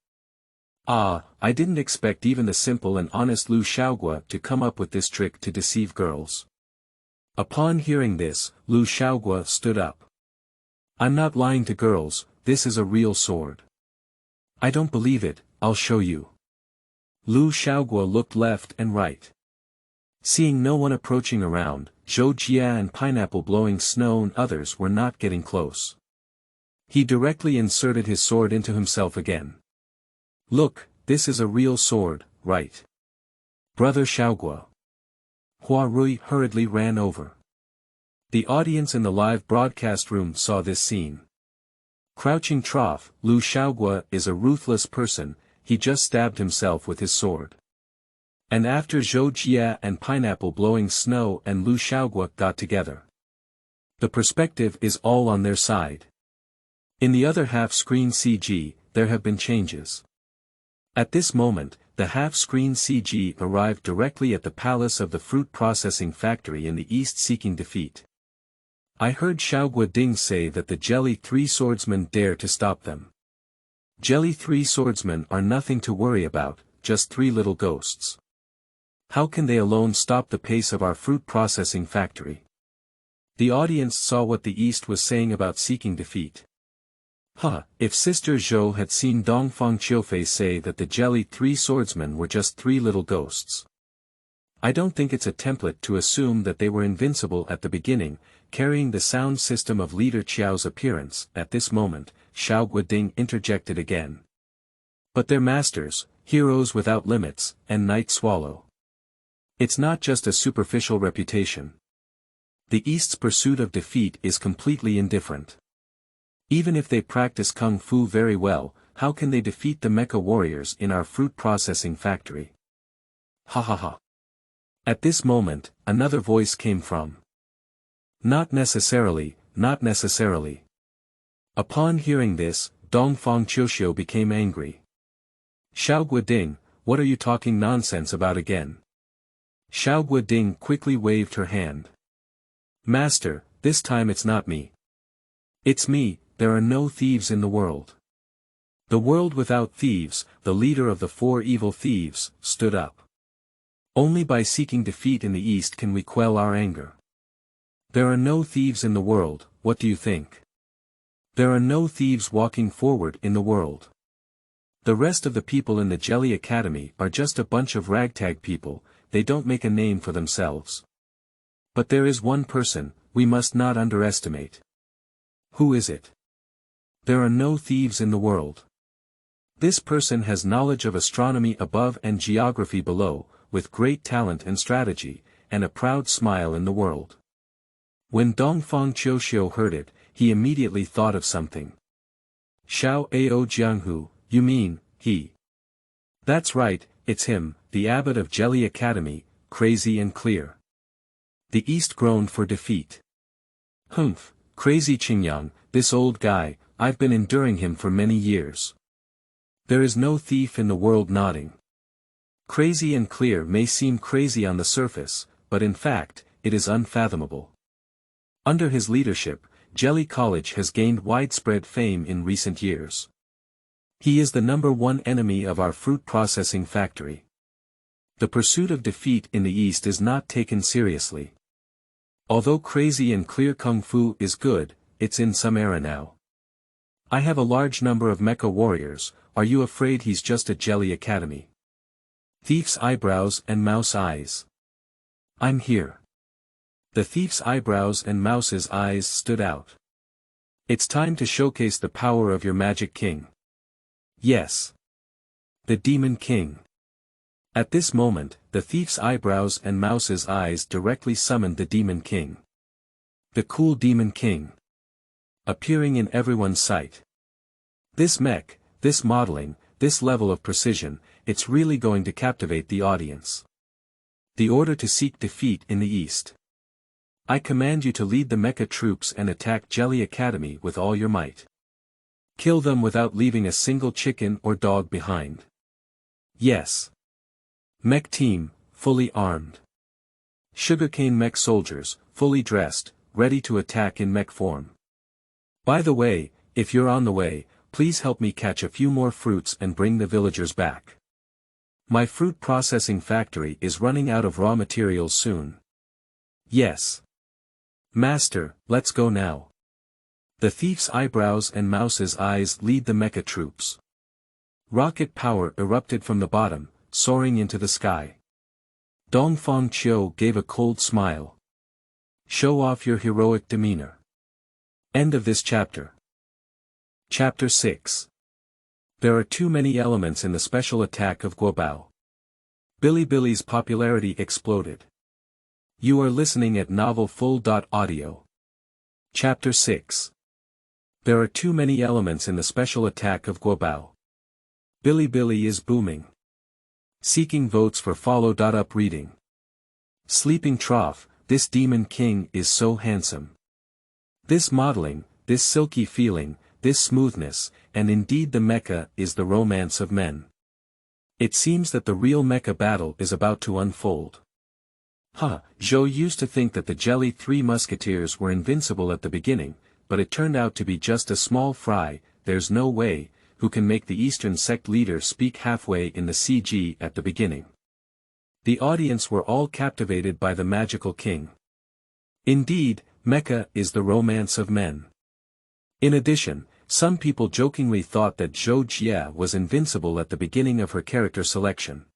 Ah, I didn't expect even the simple and honest Lu Xiaoguo to come up with this trick to deceive girls. Upon hearing this, Lu Xiaoguo stood up. I'm not lying to girls, this is a real sword. I don't believe it, I'll show you. Lu Xiaoguo looked left and right. Seeing no one approaching around, Zhou Jia and Pineapple blowing snow and others were not getting close. He directly inserted his sword into himself again. Look, this is a real sword, right? Brother Xiaoguo. Hua Rui hurriedly ran over. The audience in the live broadcast room saw this scene. Crouching trough, Lu Xiaoguo is a ruthless person, he just stabbed himself with his sword. And after Zhou Jia and Pineapple blowing snow and Lu Xiaoguo got together. The perspective is all on their side. In the other half-screen CG, there have been changes. At this moment, the half-screen CG arrived directly at the palace of the fruit processing factory in the east seeking defeat. I heard Xiaoguo Ding say that the Jelly 3 swordsmen dare to stop them. Jelly 3 swordsmen are nothing to worry about, just 3 little ghosts. How can they alone stop the pace of our fruit processing factory? The audience saw what the East was saying about seeking defeat. If Sister Zhou had seen Dongfang Qiufei say that the Jelly 3 swordsmen were just 3 little ghosts. I don't think it's a template to assume that they were invincible at the beginning, carrying the sound system of Leader Qiao's appearance. At this moment, Xiaoguo Ding interjected again. But they're masters, heroes without limits, and Night Swallow. It's not just a superficial reputation. The East's pursuit of defeat is completely indifferent. Even if they practice kung fu very well, how can they defeat the mecha warriors in our fruit processing factory? Ha ha ha. At this moment, another voice came from. Not necessarily, not necessarily. Upon hearing this, Dongfang Qiuxiu became angry. Xiaoguo Ding, what are you talking nonsense about again? Xiaoguo Ding quickly waved her hand. Master, this time it's not me. It's me, there are no thieves in the world. The world without thieves, the leader of the 4 evil thieves, stood up. Only by seeking defeat in the East can we quell our anger. There are no thieves in the world, what do you think? There are no thieves walking forward in the world. The rest of the people in the Jelly Academy are just a bunch of ragtag people, they don't make a name for themselves. But there is one person, we must not underestimate. Who is it? There are no thieves in the world. This person has knowledge of astronomy above and geography below, with great talent and strategy, and a proud smile in the world. When Dongfang Qiuxiu heard it, he immediately thought of something. Xiao Ao Jianghu, you mean, he? That's right, it's him, the abbot of Jelly Academy, crazy and clear. The East groaned for defeat. Humph, crazy Qingyang, this old guy, I've been enduring him for many years. There is no thief in the world nodding. Crazy and clear may seem crazy on the surface, but in fact, it is unfathomable. Under his leadership, Jelly College has gained widespread fame in recent years. He is the #1 enemy of our fruit processing factory. The pursuit of defeat in the East is not taken seriously. Although crazy and clear kung fu is good, it's in some era now. I have a large number of mecha warriors, are you afraid he's just a jelly academy? Thief's eyebrows and mouse eyes. I'm here. The thief's eyebrows and mouse's eyes stood out. It's time to showcase the power of your magic king. Yes. The Demon King. At this moment, the thief's eyebrows and mouse's eyes directly summoned the Demon King. The cool Demon King. Appearing in everyone's sight. This mech, this modeling, this level of precision, it's really going to captivate the audience. The order to seek defeat in the east. I command you to lead the mecha troops and attack Jelly Academy with all your might. Kill them without leaving a single chicken or dog behind. Yes. Mech team, fully armed. Sugarcane mech soldiers, fully dressed, ready to attack in mech form. By the way, if you're on the way, please help me catch a few more fruits and bring the villagers back. My fruit processing factory is running out of raw materials soon. Yes. Master, let's go now. The thief's eyebrows and mouse's eyes lead the mecha troops. Rocket power erupted from the bottom, soaring into the sky. Dongfang Qiu gave a cold smile. Show off your heroic demeanor. End of this chapter. Chapter 6. There are too many elements in the special attack of Guobao. Bilibili's popularity exploded. You are listening at novelfull.audio. Chapter 6. There are too many elements in the special attack of Guobao. Bilibili is booming. Seeking votes for follow.up reading. Sleeping trough, this Demon King is so handsome. This modeling, this silky feeling, this smoothness, and indeed the mecha is the romance of men. It seems that the real mecha battle is about to unfold. Zhou used to think that the Jelly Three Musketeers were invincible at the beginning, but it turned out to be just a small fry, there's no way, who can make the Eastern sect leader speak halfway in the CG at the beginning. The audience were all captivated by the magical king. Indeed, mecha is the romance of men. In addition, some people jokingly thought that Zhou Jie was invincible at the beginning of her character selection.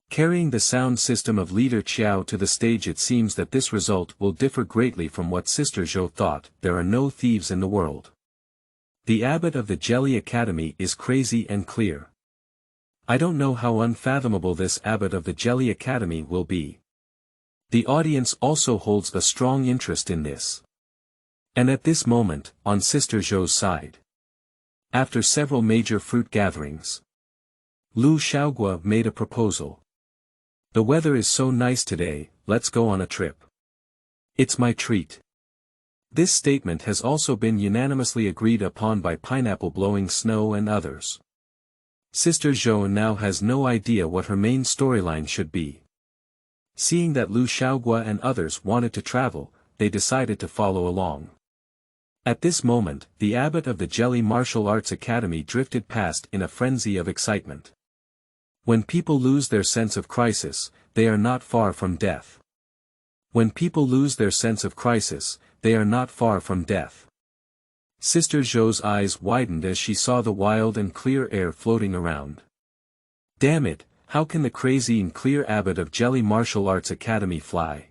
Carrying the sound system of leader Qiao to the stage, it seems that this result will differ greatly from what Sister Zhou thought. There are no thieves in the world. The abbot of the Jelly Academy is crazy and clear. I don't know how unfathomable this abbot of the Jelly Academy will be. The audience also holds a strong interest in this. And at this moment, on Sister Zhou's side. After several major fruit gatherings, Lu Xiaoguo made a proposal. The weather is so nice today, let's go on a trip. It's my treat. This statement has also been unanimously agreed upon by Pineapple Blowing Snow and others. Sister Zhou now has no idea what her main storyline should be. Seeing that Lu Xiaoguo and others wanted to travel, they decided to follow along. At this moment, the abbot of the Jelly Martial Arts Academy drifted past in a frenzy of excitement. When people lose their sense of crisis, they are not far from death. When people lose their sense of crisis, they are not far from death. Sister Zhou's eyes widened as she saw the wild and clear air floating around. Damn it, how can the crazy and clear abbot of Jelly Martial Arts Academy fly?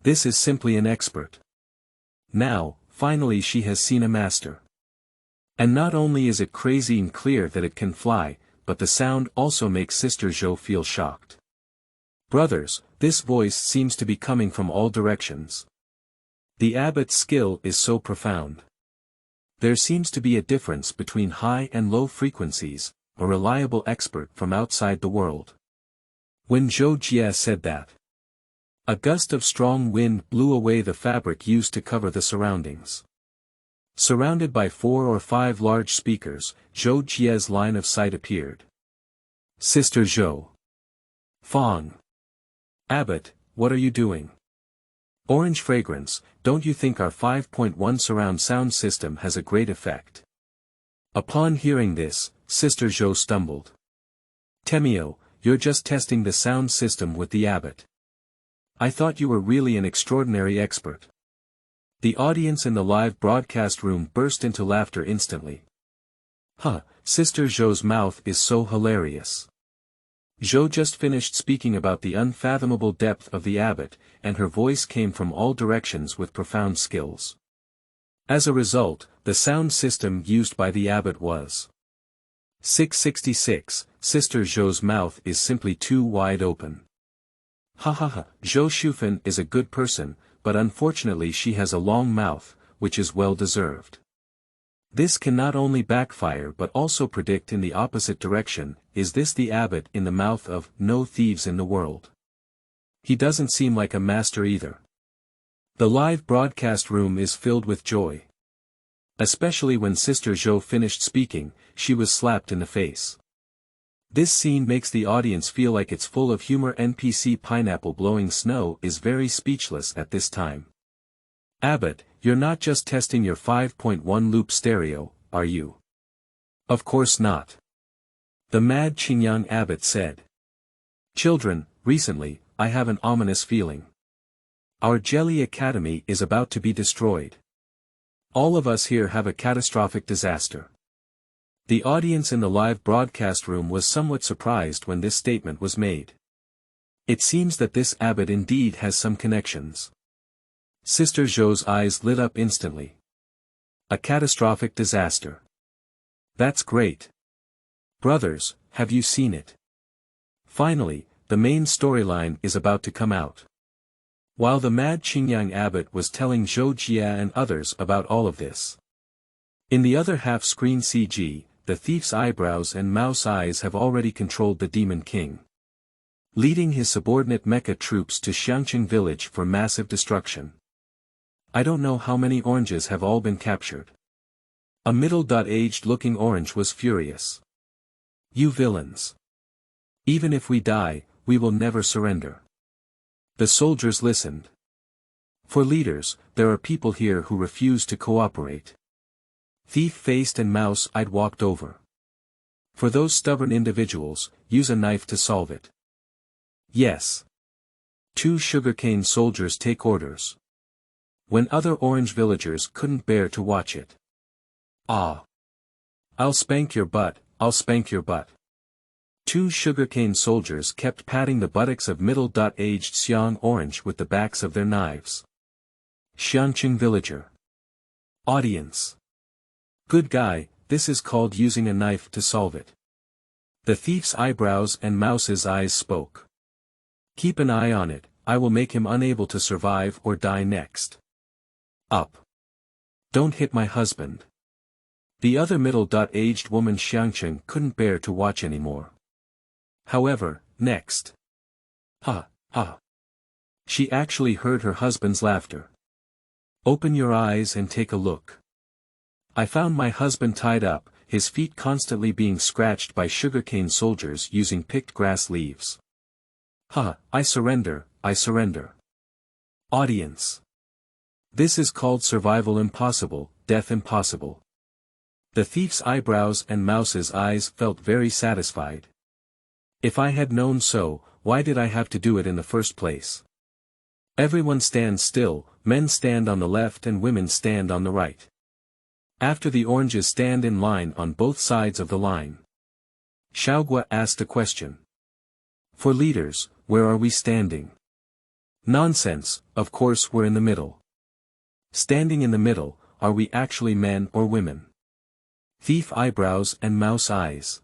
This is simply an expert. Now, finally she has seen a master. And not only is it crazy and clear that it can fly, but the sound also makes Sister Zhou feel shocked. Brothers, this voice seems to be coming from all directions. The abbot's skill is so profound. There seems to be a difference between high and low frequencies, a reliable expert from outside the world. When Zhou Jie said that, a gust of strong wind blew away the fabric used to cover the surroundings. Surrounded by 4 or 5 large speakers, Zhou Jie's line of sight appeared. Sister Zhou. Fong. Abbot, what are you doing? Orange fragrance, don't you think our 5.1 surround sound system has a great effect? Upon hearing this, Sister Zhou stumbled. Temio, you're just testing the sound system with the abbot. I thought you were really an extraordinary expert. The audience in the live broadcast room burst into laughter instantly. Huh, Sister Zhou's mouth is so hilarious. Zhou just finished speaking about the unfathomable depth of the abbot, and her voice came from all directions with profound skills. As a result, the sound system used by the abbot was 666, Sister Zhou's mouth is simply too wide open. Hahaha, Zhou Shufan is a good person, but unfortunately she has a long mouth, which is well deserved. This can not only backfire but also predict in the opposite direction. Is this the abbot in the mouth of no thieves in the world? He doesn't seem like a master either. The live broadcast room is filled with joy. Especially when Sister Zhou finished speaking, she was slapped in the face. This scene makes the audience feel like it's full of humor. NPC Pineapple blowing snow is very speechless at this time. Abbot, you're not just testing your 5.1 loop stereo, are you? Of course not. The mad Qingyang abbot said. Children, recently, I have an ominous feeling. Our Jelly Academy is about to be destroyed. All of us here have a catastrophic disaster. The audience in the live broadcast room was somewhat surprised when this statement was made. It seems that this abbot indeed has some connections. Sister Zhou's eyes lit up instantly. A catastrophic disaster. That's great. Brothers, have you seen it? Finally, the main storyline is about to come out. While the mad Qingyang abbot was telling Zhou Jia and others about all of this. In the other half-screen CG, the thief's eyebrows and mouse eyes have already controlled the Demon King, leading his subordinate mecha troops to Xiangqing village for massive destruction. I don't know how many oranges have all been captured. A middle-aged looking orange was furious. You villains. Even if we die, we will never surrender. The soldiers listened. For leaders, there are people here who refuse to cooperate. Thief-faced and mouse-eyed walked over. For those stubborn individuals, use a knife to solve it. Yes. 2 sugarcane soldiers take orders. When other orange villagers couldn't bear to watch it. Ah. I'll spank your butt, I'll spank your butt. 2 sugarcane soldiers kept patting the buttocks of middle-aged Xiang Orange with the backs of their knives. Xiangqing villager. Audience. Good guy, this is called using a knife to solve it. The thief's eyebrows and mouse's eyes spoke. Keep an eye on it, I will make him unable to survive or die next. Up. Don't hit my husband. The other middle-aged woman Xiangqing couldn't bear to watch anymore. However, next. Ha, ha. She actually heard her husband's laughter. Open your eyes and take a look. I found my husband tied up, his feet constantly being scratched by sugarcane soldiers using picked grass leaves. Ha, I surrender, I surrender. Audience. This is called survival impossible, death impossible. The thief's eyebrows and mouse's eyes felt very satisfied. If I had known so, why did I have to do it in the first place? Everyone stands still, men stand on the left and women stand on the right. After the oranges stand in line on both sides of the line. Xiaoguo asked a question. For leaders, where are we standing? Nonsense, of course we're in the middle. Standing in the middle, are we actually men or women? Thief eyebrows and mouse eyes.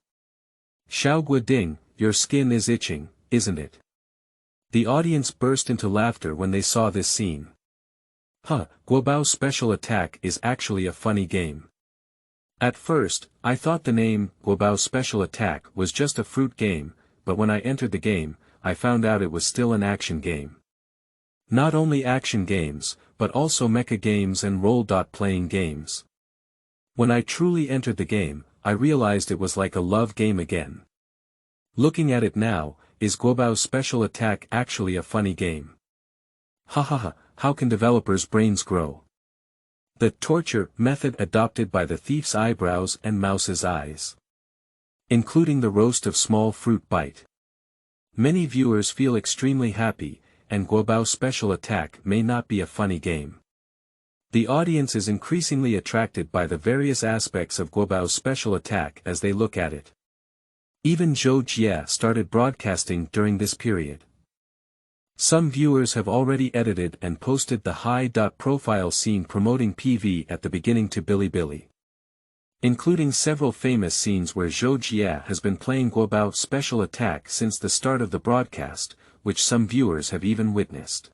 Xiaoguo Ding, your skin is itching, isn't it? The audience burst into laughter when they saw this scene. Huh, Guobao Special Attack is actually a funny game. At first, I thought the name, Guobao Special Attack, was just a fruit game, but when I entered the game, I found out it was still an action game. Not only action games, but also mecha games and role-playing games. When I truly entered the game, I realized it was like a love game again. Looking at it now, is Guobao Special Attack actually a funny game? Hahaha, how can developers' brains grow? The torture method adopted by the thief's eyebrows and mouse's eyes. Including the roast of small fruit bite. Many viewers feel extremely happy, and Guobao Special Attack may not be a funny game. The audience is increasingly attracted by the various aspects of Guobao's special attack as they look at it. Even Zhou Jie started broadcasting during this period. Some viewers have already edited and posted the high-profile scene promoting PV at the beginning to Bilibili, including several famous scenes where Zhou Jie has been playing Guobao Special Attack since the start of the broadcast, which some viewers have even witnessed.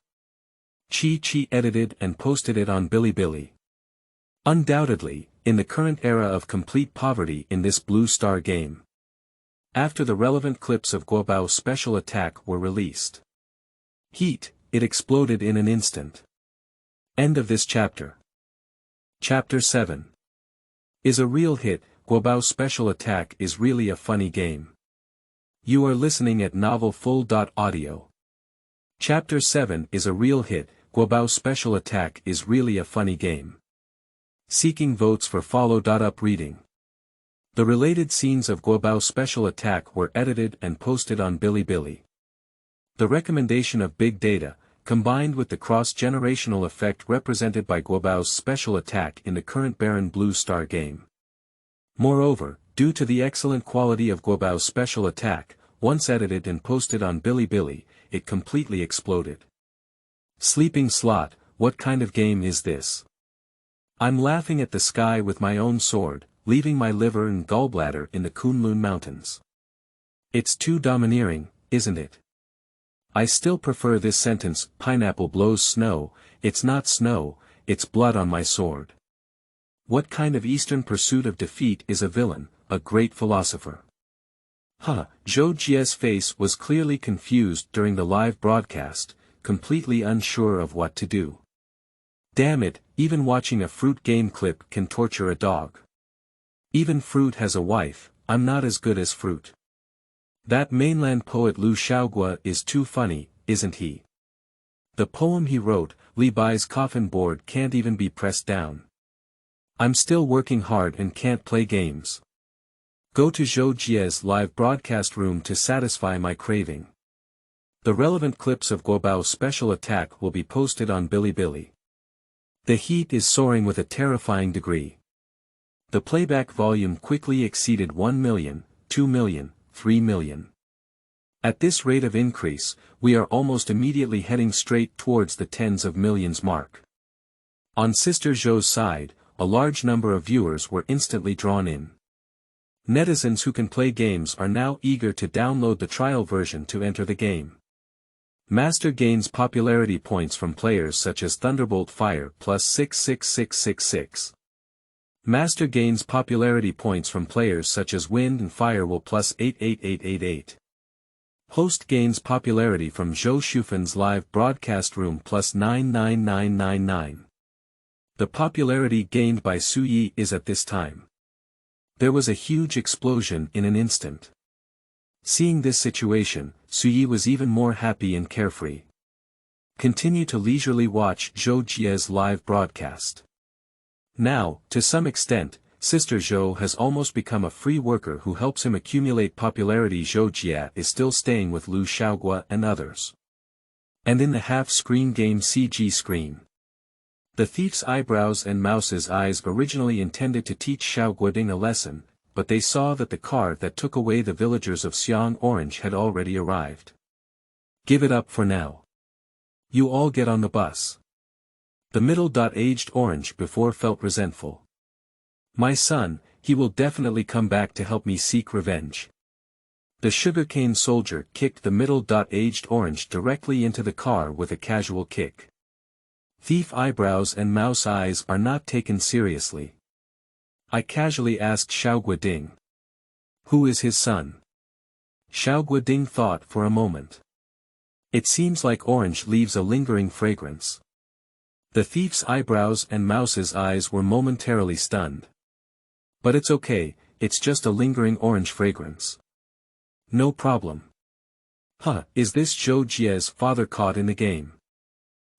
Chi edited and posted it on Bilibili. Undoubtedly, in the current era of complete poverty in this Blue Star game. After the relevant clips of Guobao Special Attack were released, it exploded in an instant. End of this chapter. Chapter 7. Is a real hit. Guobao Special Attack is really a funny game. You are listening at novelfull.audio. Chapter 7 is a real hit. Guobao Special Attack is really a funny game. Seeking votes for follow.up reading. The related scenes of Guobao Special Attack were edited and posted on Bilibili. The recommendation of big data, combined with the cross-generational effect represented by Guobao's Special Attack in the current Baron Blue Star game. Moreover, due to the excellent quality of Guobao's Special Attack, once edited and posted on Bilibili, it completely exploded. Sleeping slot, what kind of game is this? I'm laughing at the sky with my own sword, leaving my liver and gallbladder in the Kunlun Mountains. It's too domineering, isn't it? I still prefer this sentence, pineapple blows snow, it's not snow, it's blood on my sword. What kind of Eastern pursuit of defeat is a villain, a great philosopher? Zhou Jie's face was clearly confused during the live broadcast, completely unsure of what to do. Damn it, even watching a fruit game clip can torture a dog. Even fruit has a wife, I'm not as good as fruit. That Mainland Poet Lu Xiaoguo is too funny, isn't he? The poem he wrote, Li Bai's coffin board can't even be pressed down. I'm still working hard and can't play games. Go to Zhou Jie's live broadcast room to satisfy my craving. The relevant clips of Guobao's Special Attack will be posted on Bilibili. The heat is soaring with a terrifying degree. The playback volume quickly exceeded 1 million, 2 million, 3 million. At this rate of increase, we are almost immediately heading straight towards the tens of millions mark. On Sister Zhou's side, a large number of viewers were instantly drawn in. Netizens who can play games are now eager to download the trial version to enter the game. Master gains popularity points from players such as Thunderbolt Fire plus 66666. Master gains popularity points from players such as Wind and Firewall plus 88888. Host gains popularity from Zhou Shufan's live broadcast room plus 99999. The popularity gained by Su Yi is at this time. There was a huge explosion in an instant. Seeing this situation, Su Yi was even more happy and carefree. Continue to leisurely watch Zhou Jie's live broadcast. Now, to some extent, Sister Zhou has almost become a free worker who helps him accumulate popularity. Zhou Jie is still staying with Lu Xiaoguo and others. And in the half-screen game CG screen. The thief's eyebrows and mouse's eyes originally intended to teach Xiaoguoding a lesson, but they saw that the car that took away the villagers of Xiang Orange had already arrived. Give it up for now. You all get on the bus. The middle-aged Orange before felt resentful. My son, he will definitely come back to help me seek revenge. The sugarcane soldier kicked the middle-aged Orange directly into the car with a casual kick. Thief eyebrows and mouse eyes are not taken seriously. I casually asked Xiaoguoding. Who is his son? Xiaoguoding thought for a moment. It seems like orange leaves a lingering fragrance. The thief's eyebrows and mouse's eyes were momentarily stunned. But it's okay, it's just a lingering orange fragrance. No problem. Is this Zhou Jie's father caught in the game?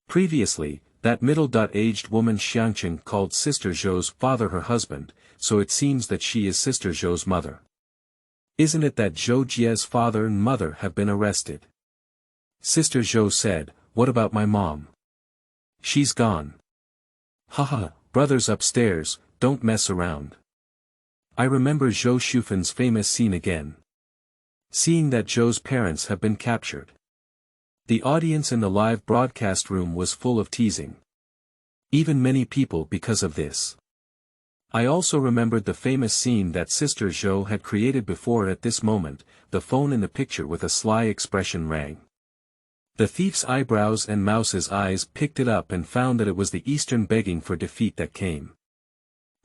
Previously, that middle-aged woman Xiangqing called Sister Zhou's father her husband, so it seems that she is Sister Zhou's mother. Isn't it that Zhou Jie's father and mother have been arrested? Sister Zhou said, what about my mom? She's gone. Haha, brothers upstairs, don't mess around. I remember Zhou Shufan's famous scene again. Seeing that Zhou's parents have been captured. The audience in the live broadcast room was full of teasing. Even many people because of this. I also remembered the famous scene that Sister Zhou had created before. At this moment, the phone in the picture with a sly expression rang. The thief's eyebrows and Mouse's eyes picked it up and found that it was the Eastern begging for defeat that came.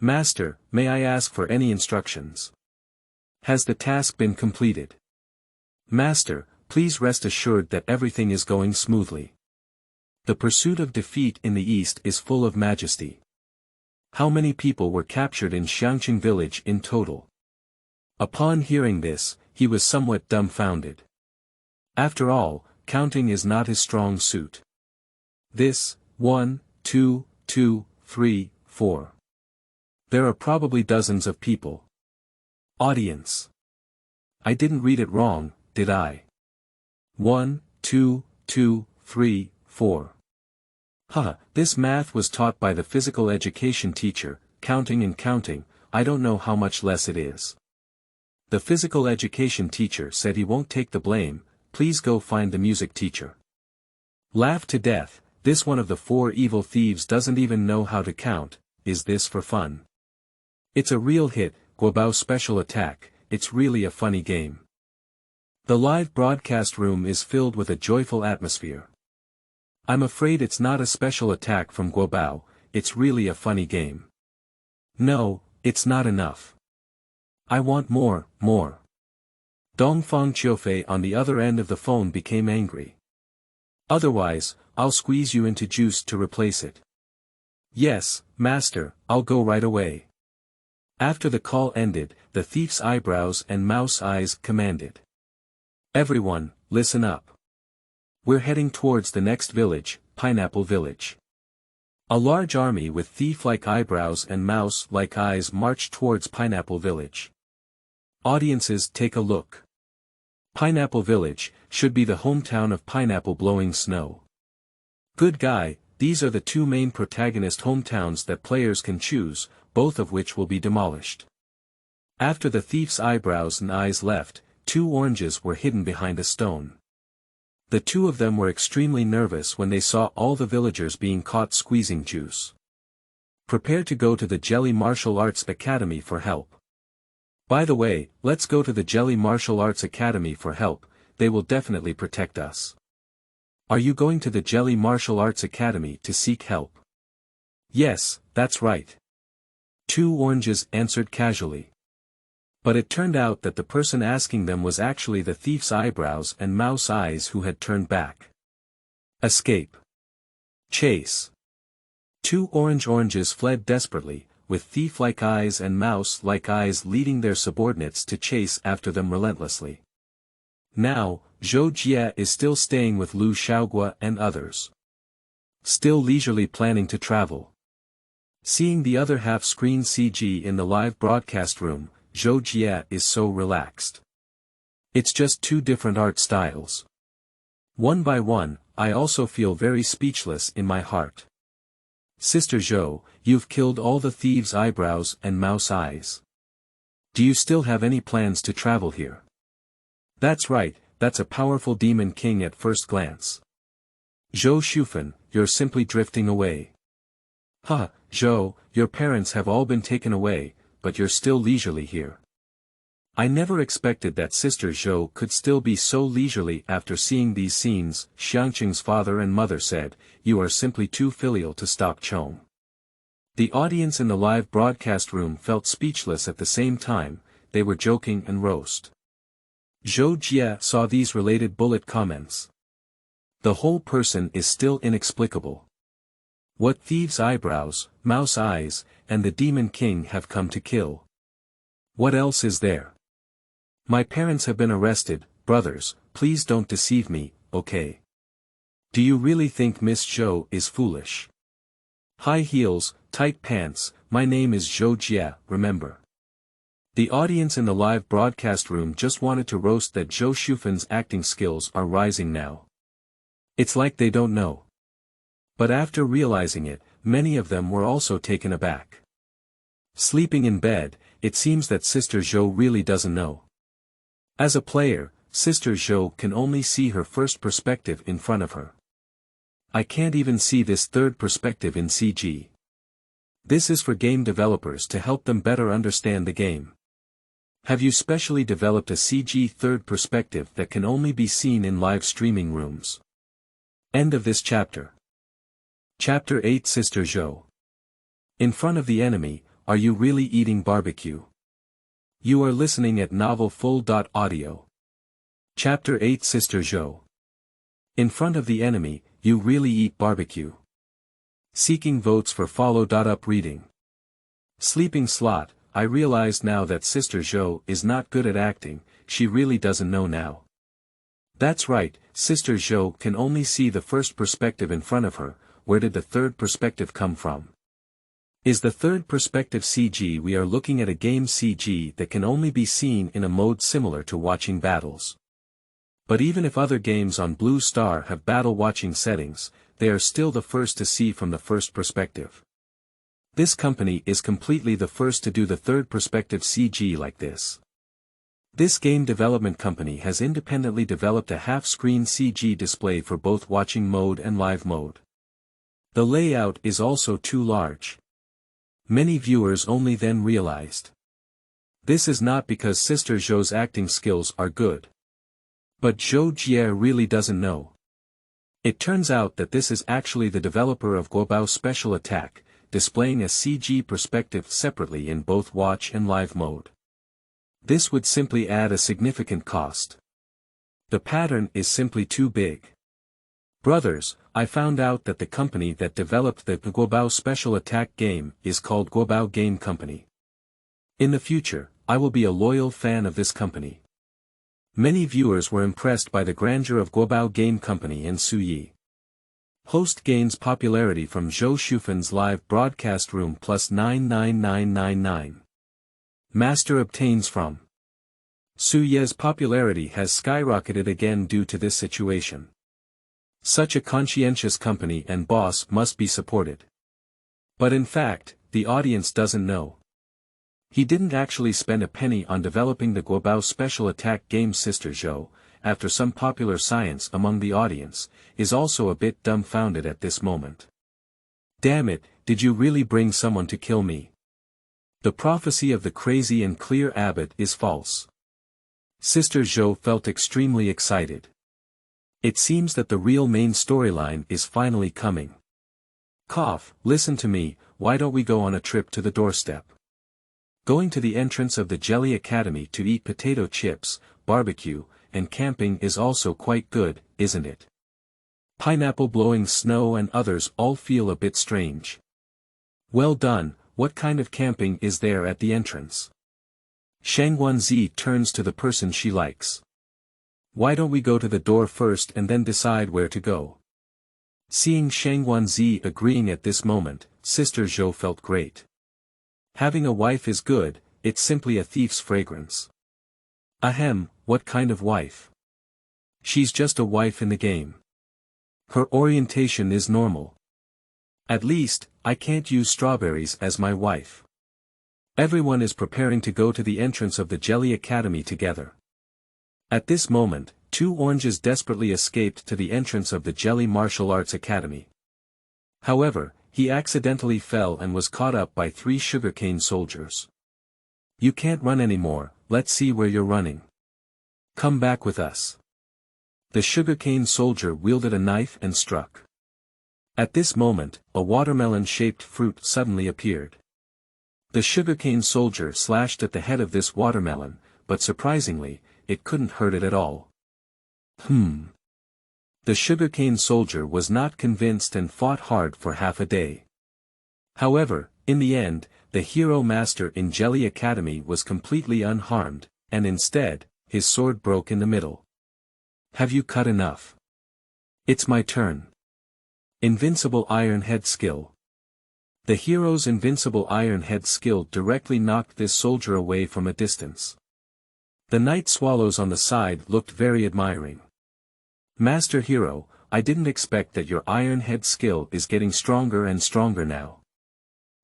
Master, may I ask for any instructions? Has the task been completed? Master, please rest assured that everything is going smoothly. The pursuit of defeat in the East is full of majesty. How many people were captured in Xiangqing village in total? Upon hearing this, he was somewhat dumbfounded. After all, counting is not his strong suit. This, 1, 2, 2, 3, 4. There are probably dozens of people. Audience. I didn't read it wrong, did I? 1, 2, 2, 3, 4. Haha, this math was taught by the physical education teacher, counting and counting, I don't know how much less it is. The physical education teacher said he won't take the blame, please go find the music teacher. Laughed to death, this one of the 4 evil thieves doesn't even know how to count, is this for fun? It's a real hit, Guobao Special Attack, it's really a funny game. The live broadcast room is filled with a joyful atmosphere. I'm afraid it's not a special attack from Guobao, it's really a funny game. No, it's not enough. I want more, more. Dongfang Qiufei on the other end of the phone became angry. Otherwise, I'll squeeze you into juice to replace it. Yes, master, I'll go right away. After the call ended, the thief's eyebrows and Mouse eyes commanded. Everyone, listen up. We're heading towards the next village, Pineapple Village. A large army with thief-like eyebrows and mouse-like eyes marched towards Pineapple Village. Audiences, take a look. Pineapple Village should be the hometown of Pineapple Blowing Snow. Good guy, these are the 2 main protagonist hometowns that players can choose, both of which will be demolished. After the thief's eyebrows and eyes left, 2 oranges were hidden behind a stone. The 2 of them were extremely nervous when they saw all the villagers being caught squeezing juice. Prepare to go to the Jelly Martial Arts Academy for help. By the way, let's go to the Jelly Martial Arts Academy for help, they will definitely protect us. Are you going to the Jelly Martial Arts Academy to seek help? Yes, that's right. 2 oranges answered casually. But it turned out that the person asking them was actually the thief's eyebrows and mouse eyes who had turned back. Escape. Chase. 2 oranges fled desperately, with thief-like eyes and mouse-like eyes leading their subordinates to chase after them relentlessly. Now, Zhou Jie is still staying with Lu Xiaoguo and others. Still leisurely planning to travel. Seeing the other half-screen CG in the live broadcast room, Zhou Jie is so relaxed. It's just 2 different art styles. One by one, I also feel very speechless in my heart. Sister Zhou, you've killed all the thieves' eyebrows and mouse eyes. Do you still have any plans to travel here? That's right, that's a powerful demon king at first glance. Zhou Shufan, you're simply drifting away. Ha, Zhou, your parents have all been taken away, but you're still leisurely here. I never expected that Sister Zhou could still be so leisurely after seeing these scenes. Xiangqing's father and mother said, you are simply too filial to stop Chong. The audience in the live broadcast room felt speechless at the same time, they were joking and roast. Zhou Jie saw these related bullet comments. The whole person is still inexplicable. What thieves' eyebrows, mouse eyes, and the demon king have come to kill? What else is there? My parents have been arrested, brothers, please don't deceive me, okay? Do you really think Miss Zhou is foolish? High heels, tight pants, my name is Zhou Jie, remember. The audience in the live broadcast room just wanted to roast that Zhou Shufan's acting skills are rising now. It's like they don't know. But after realizing it, many of them were also taken aback. Sleeping in bed, it seems that Sister Zhou really doesn't know. As a player, Sister Zhou can only see her first perspective in front of her. I can't even see this third perspective in CG. This is for game developers to help them better understand the game. Have you specially developed a CG third perspective that can only be seen in live streaming rooms? End of this chapter. Chapter 8 Sister Zhou. In front of the enemy, are you really eating barbecue? You are listening at Novel Full.audio. Chapter 8 Sister Zhou. In front of the enemy, you really eat barbecue. Seeking votes for Follow.up reading. Sleeping slot. I realize now that Sister Zhou is not good at acting, she really doesn't know now. That's right, Sister Zhou can only see the first perspective in front of her. Where did the third perspective come from? Is the third perspective CG? We are looking at a game CG that can only be seen in a mode similar to watching battles. But even if other games on Blue Star have battle watching settings, they are still the first to see from the first perspective. This company is completely the first to do the third perspective CG like this. This game development company has independently developed a half-screen CG display for both watching mode and live mode. The layout is also too large. Many viewers only then realized. This is not because Sister Zhou's acting skills are good. But Zhou Jie really doesn't know. It turns out that this is actually the developer of Guobao Special Attack, displaying a CG perspective separately in both watch and live mode. This would simply add a significant cost. The pattern is simply too big. Brothers, I found out that the company that developed the Guobao Special Attack game is called Guobao Game Company. In the future, I will be a loyal fan of this company. Many viewers were impressed by the grandeur of Guobao Game Company and Su Yi. Host gains popularity from Zhou Shufan's live broadcast room plus 99999. Master obtains from. Su Ye's popularity has skyrocketed again due to this situation. Such a conscientious company and boss must be supported. But in fact, the audience doesn't know. He didn't actually spend a penny on developing the Guobao Special Attack game. Sister Zhou, after some popular science among the audience, is also a bit dumbfounded at this moment. Damn it, did you really bring someone to kill me? The prophecy of the crazy and clear abbot is false. Sister Zhou felt extremely excited. It seems that the real main storyline is finally coming. Cough, listen to me, why don't we go on a trip to the doorstep? Going to the entrance of the Jelly Academy to eat potato chips, barbecue, and camping is also quite good, isn't it? Pineapple blowing snow and others all feel a bit strange. Well done, what kind of camping is there at the entrance? Shang Wanzi turns to the person she likes. Why don't we go to the door first and then decide where to go? Seeing Shang Wanzi agreeing at this moment, Sister Zhou felt great. Having a wife is good, it's simply a thief's fragrance. Ahem, what kind of wife? She's just a wife in the game. Her orientation is normal. At least, I can't use strawberries as my wife. Everyone is preparing to go to the entrance of the Jelly Academy together. At this moment, 2 oranges desperately escaped to the entrance of the Jelly Martial Arts Academy. However, he accidentally fell and was caught up by 3 sugarcane soldiers. You can't run anymore, let's see where you're running. Come back with us. The sugarcane soldier wielded a knife and struck. At this moment, a watermelon-shaped fruit suddenly appeared. The sugarcane soldier slashed at the head of this watermelon, but surprisingly, it couldn't hurt it at all. The sugarcane soldier was not convinced and fought hard for half a day. However, in the end, the hero master in Jelly Academy was completely unharmed, and instead, his sword broke in the middle. Have you cut enough? It's my turn. Invincible Iron Head skill. The hero's invincible Iron Head skill directly knocked this soldier away from a distance. The night swallows on the side looked very admiring. Master Hero, I didn't expect that your iron head skill is getting stronger and stronger now.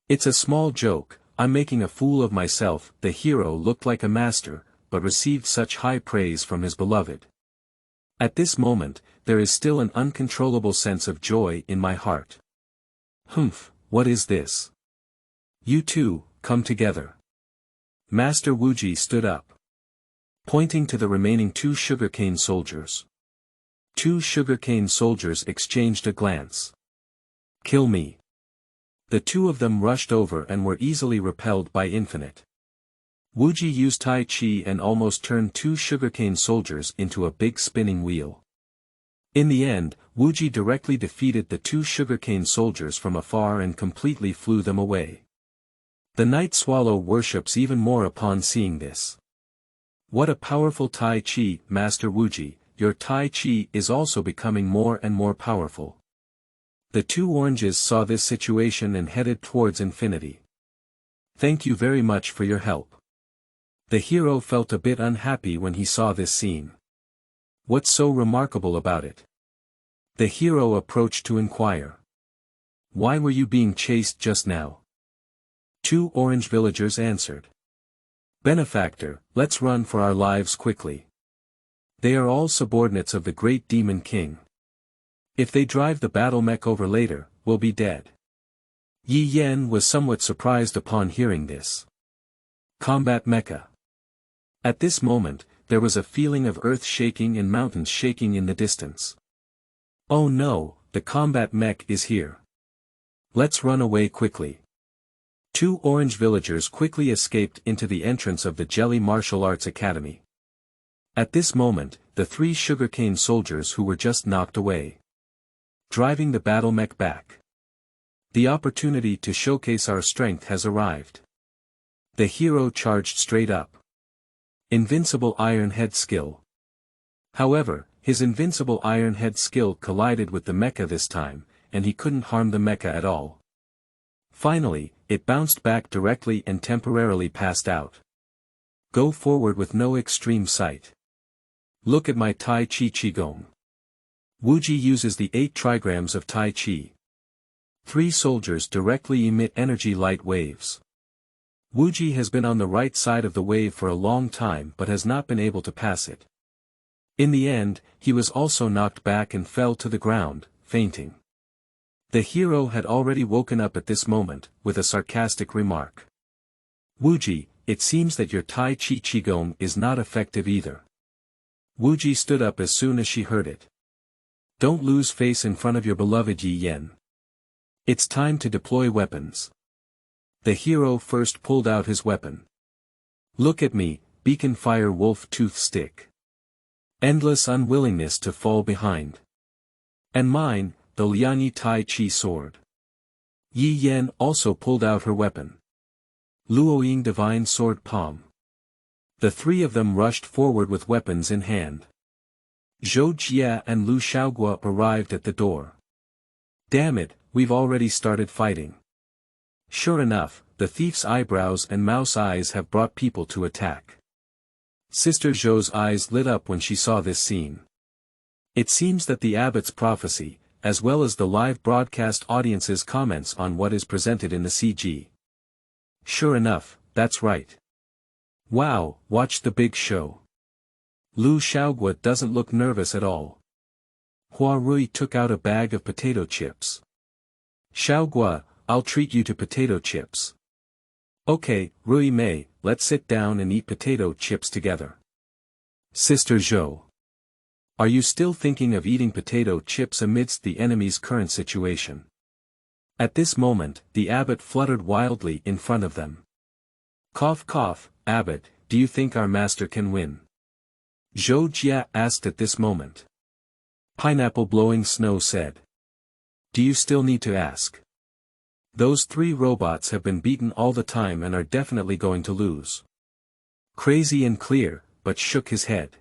It's a small joke, I'm making a fool of myself." The hero looked like a master, but received such high praise from his beloved. At this moment, there is still an uncontrollable sense of joy in my heart. Humph, what is this? You two, come together. Master Wuji stood up, pointing to the remaining 2 sugarcane soldiers. 2 sugarcane soldiers exchanged a glance. Kill me. The 2 of them rushed over and were easily repelled by Infinite. Wuji used Tai Chi and almost turned 2 sugarcane soldiers into a big spinning wheel. In the end, Wuji directly defeated the 2 sugarcane soldiers from afar and completely flew them away. The night swallow worships even more upon seeing this. What a powerful Tai Chi, Master Wuji, your Tai Chi is also becoming more and more powerful. The 2 oranges saw this situation and headed towards infinity. Thank you very much for your help. The hero felt a bit unhappy when he saw this scene. What's so remarkable about it? The hero approached to inquire. Why were you being chased just now? 2 orange villagers answered. Benefactor, let's run for our lives quickly. They are all subordinates of the great demon king. If they drive the battle mech over later, we'll be dead. Yi Yan was somewhat surprised upon hearing this. Combat mecha. At this moment, there was a feeling of earth shaking and mountains shaking in the distance. Oh no, the combat mech is here. Let's run away quickly. 2 orange villagers quickly escaped into the entrance of the Jelly Martial Arts Academy. At this moment, the 3 sugarcane soldiers who were just knocked away. Driving the battle mech back. The opportunity to showcase our strength has arrived. The hero charged straight up. Invincible Iron Head skill. However, his invincible Iron Head skill collided with the mecha this time, and he couldn't harm the mecha at all. Finally, it bounced back directly and temporarily passed out. Go forward with no extreme sight. Look at my Tai Chi Qigong. Wuji uses the 8 trigrams of Tai Chi. 3 soldiers directly emit energy light waves. Wuji has been on the right side of the wave for a long time but has not been able to pass it. In the end, he was also knocked back and fell to the ground, fainting. The hero had already woken up at this moment, with a sarcastic remark. Wuji, it seems that your Tai Chi Qigong is not effective either. Wuji stood up as soon as she heard it. Don't lose face in front of your beloved Yi Yan. It's time to deploy weapons. The hero first pulled out his weapon. Look at me, beacon fire wolf tooth stick. Endless unwillingness to fall behind. And mine, the Lianyi Tai Chi sword. Yi Yan also pulled out her weapon. Luoying divine sword palm. The 3 of them rushed forward with weapons in hand. Zhou Jia and Lu Xiaoguo arrived at the door. Damn it, we've already started fighting. Sure enough, the thief's eyebrows and mouse eyes have brought people to attack. Sister Zhou's eyes lit up when she saw this scene. It seems that the abbot's prophecy, as well as the live broadcast audience's comments on what is presented in the CG. Sure enough, that's right. Wow, watch the big show. Lu Xiaoguo doesn't look nervous at all. Hua Rui took out a bag of potato chips. Xiaoguo, I'll treat you to potato chips. Okay, Rui Mei, let's sit down and eat potato chips together. Sister Zhou. Are you still thinking of eating potato chips amidst the enemy's current situation? At this moment, the abbot fluttered wildly in front of them. Cough cough, abbot, do you think our master can win? Zhou Jia asked at this moment. Pineapple Blowing Snow said. Do you still need to ask? Those 3 robots have been beaten all the time and are definitely going to lose. Crazy and Clear, but shook his head.